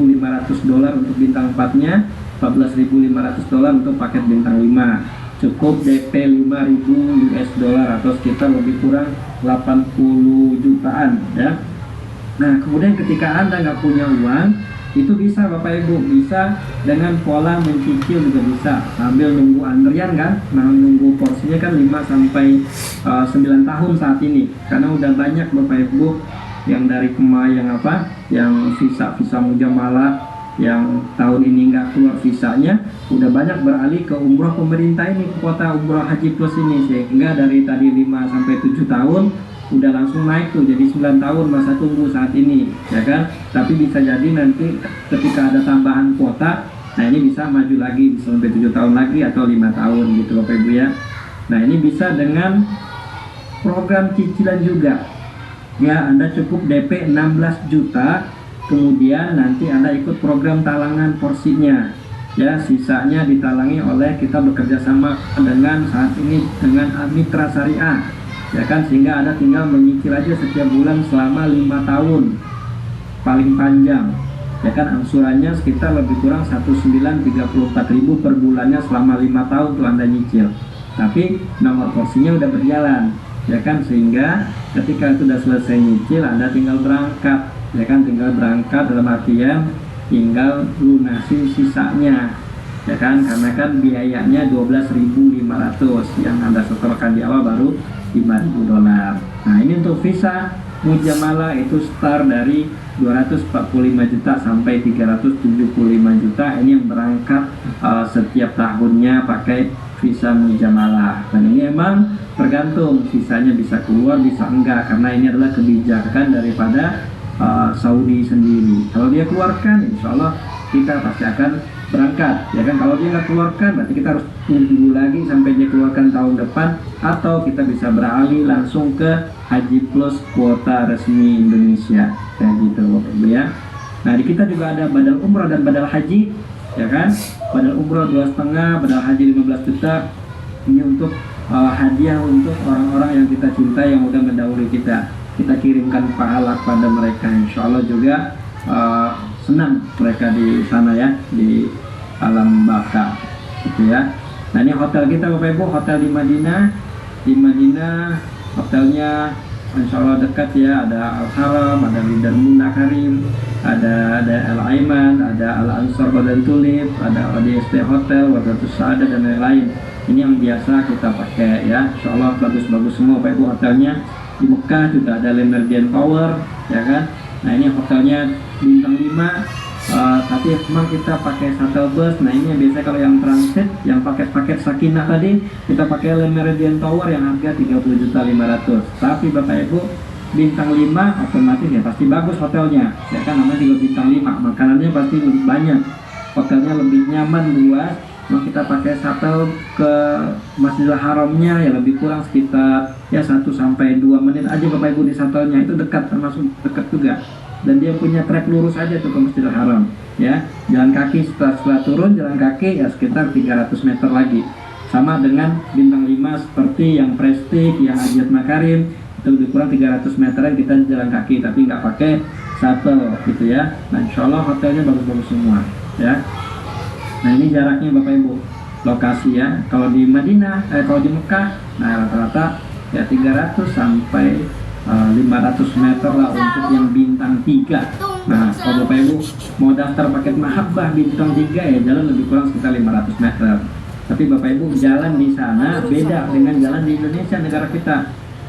untuk bintang 4 nya, $14.500 untuk paket bintang 5. Cukup DP 5.000 US dollar atau sekitar lebih kurang 80 jutaan ya. Nah kemudian ketika Anda nggak punya uang, itu bisa Bapak Ibu, bisa dengan pola mencicil juga bisa, sambil nunggu antrian kan. Nah nunggu porsinya kan 5-9 tahun saat ini, karena udah banyak Bapak Ibu yang dari yang visa mujamalah yang tahun ini nggak keluar visanya, udah banyak beralih ke umroh pemerintah ini, ke kuota umroh haji plus ini, sehingga dari tadi 5-7 tahun udah langsung naik tuh jadi 9 tahun masa tunggu saat ini ya kan. Tapi bisa jadi nanti ketika ada tambahan kuota, nah ini bisa maju lagi sampai 7 tahun lagi atau 5 tahun gitu Bapak Ibu ya. Nah ini bisa dengan program cicilan juga ya. Anda cukup DP 16 juta, kemudian nanti Anda ikut program talangan porsinya ya, sisanya ditalangi oleh kita bekerja sama dengan saat ini dengan Mitra Syariah ya kan, sehingga Anda tinggal menyicil aja setiap bulan selama 5 tahun paling panjang ya kan. Angsurannya sekitar lebih kurang 1.934.000 per bulannya selama 5 tahun tuh Anda nyicil, tapi nomor porsinya udah berjalan ya kan, sehingga ketika itu udah selesai nyicil Anda tinggal berangkat ya kan, tinggal berangkat dalam artian tinggal lunasi sisanya ya kan, karena kan biayanya 12.500 yang Anda setorkan di awal baru $5.000. Nah ini untuk visa mujamalah itu start dari 245 juta sampai 375 juta, ini yang berangkat setiap tahunnya pakai visa mujamalah. Dan ini emang tergantung visanya bisa keluar bisa enggak, karena ini adalah kebijakan daripada Saudi sendiri. Kalau dia keluarkan, insya Allah kita pasti akan berangkat ya kan. Kalau dia nggak keluarkan, berarti kita harus tunggu lagi sampai dia keluarkan tahun depan, atau kita bisa beralih langsung ke haji plus kuota resmi Indonesia kayak gitu Bapak Ibu ya. Nah di kita juga ada badal umrah dan badal haji. ya kan? Padahal umroh 2,5, padahal haji 15 juta. Ini untuk hadiah untuk orang-orang yang kita cintai yang udah mendahului kita. Kita kirimkan pahala pada mereka. Insya Allah juga senang mereka di sana ya, di alam baka, gitu ya. Nah ini hotel kita Bapak Ibu, hotel di Madinah. Di Madinah hotelnya Insya Allah dekat ya, ada Al Haram, ada Lidar Muna Karim, ada Al Aiman, ada Al Ansor Badan Tulip, ada ODST Hotel, Wadatus Saada dan lain-lain. Ini yang biasa kita pakai ya. Insya Allah bagus-bagus semua Bapak Ibu hotelnya. Di Mekah juga ada Le Méridien Tower, ya kan? Nah ini hotelnya bintang 5. Tapi memang kita pakai shuttle bus. Nah ini yang biasa kalau yang transit, yang paket-paket Sakinah tadi, kita pakai Le Méridien Tower yang harga 30.500.000. Tapi Bapak Ibu bintang 5 otomatis ya pasti bagus hotelnya, ya kan, namanya juga bintang 5, makanannya pasti lebih banyak, hotelnya lebih nyaman, luas. Mau kita pakai shuttle ke Masjidil Haramnya ya lebih kurang sekitar ya 1 sampai 2 menit aja Bapak Ibu di shuttle-nya, itu dekat, termasuk dekat juga. Dan dia punya trek lurus aja tuh ke Masjidil Haram ya. Jalan kaki setelah turun jalan kaki ya sekitar 300 meter lagi. Sama dengan bintang 5 seperti yang Prestige, yang Hajat Makarim, itu lebih kurang 300 meteran kita jalan kaki tapi nggak pakai shuttle gitu ya. Nah insya Allah hotelnya bagus-bagus semua ya. Nah ini jaraknya Bapak Ibu, lokasi ya. Kalau di Madinah, kalau di Mekah, nah rata-rata ya 300 sampai 500 meter lah untuk yang bintang 3. Nah kalau Bapak Ibu mau daftar paket Mahabbah bintang 3 ya jalan lebih kurang sekitar 500 meter. Tapi Bapak Ibu jalan di sana beda dengan jalan di Indonesia negara kita.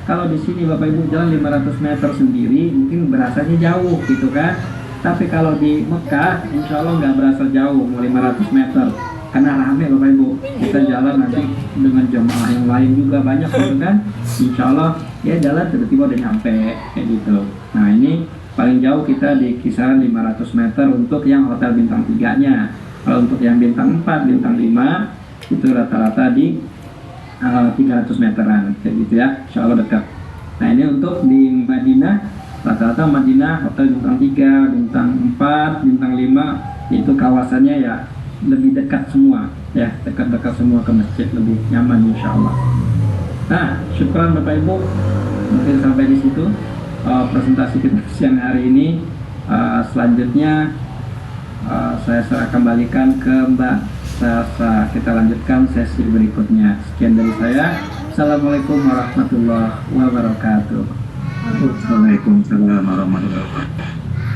Kalau di sini Bapak Ibu jalan 500 meter sendiri mungkin berasanya jauh gitu kan. Tapi kalau di Mekah, insya Allah nggak berasa jauh, mau 500 meter. Karena rame Bapak Ibu, kita jalan nanti dengan jemaah yang lain juga banyak gitu kan. Insya Allah ya jalan tiba-tiba udah nyampe, kayak gitu. Nah ini paling jauh kita di kisaran 500 meter untuk yang hotel bintang 3-nya. Kalau untuk yang bintang 4, bintang 5, itu rata-rata di 300 meteran, kayak gitu ya. Insya Allah dekat. Nah ini untuk di Madinah, rata-rata Madinah hotel bintang 3, bintang 4, bintang 5 itu kawasannya ya lebih dekat semua ya, dekat-dekat semua ke masjid, lebih nyaman insya Allah. Nah syukuran Bapak Ibu, mungkin sampai di situ presentasi kita siang hari ini. Selanjutnya saya kembalikan ke Mbak Sasa, kita lanjutkan sesi berikutnya. Sekian dari saya. Assalamualaikum warahmatullahi wabarakatuh. Waalaikumsalam warahmatullahi wabarakatuh.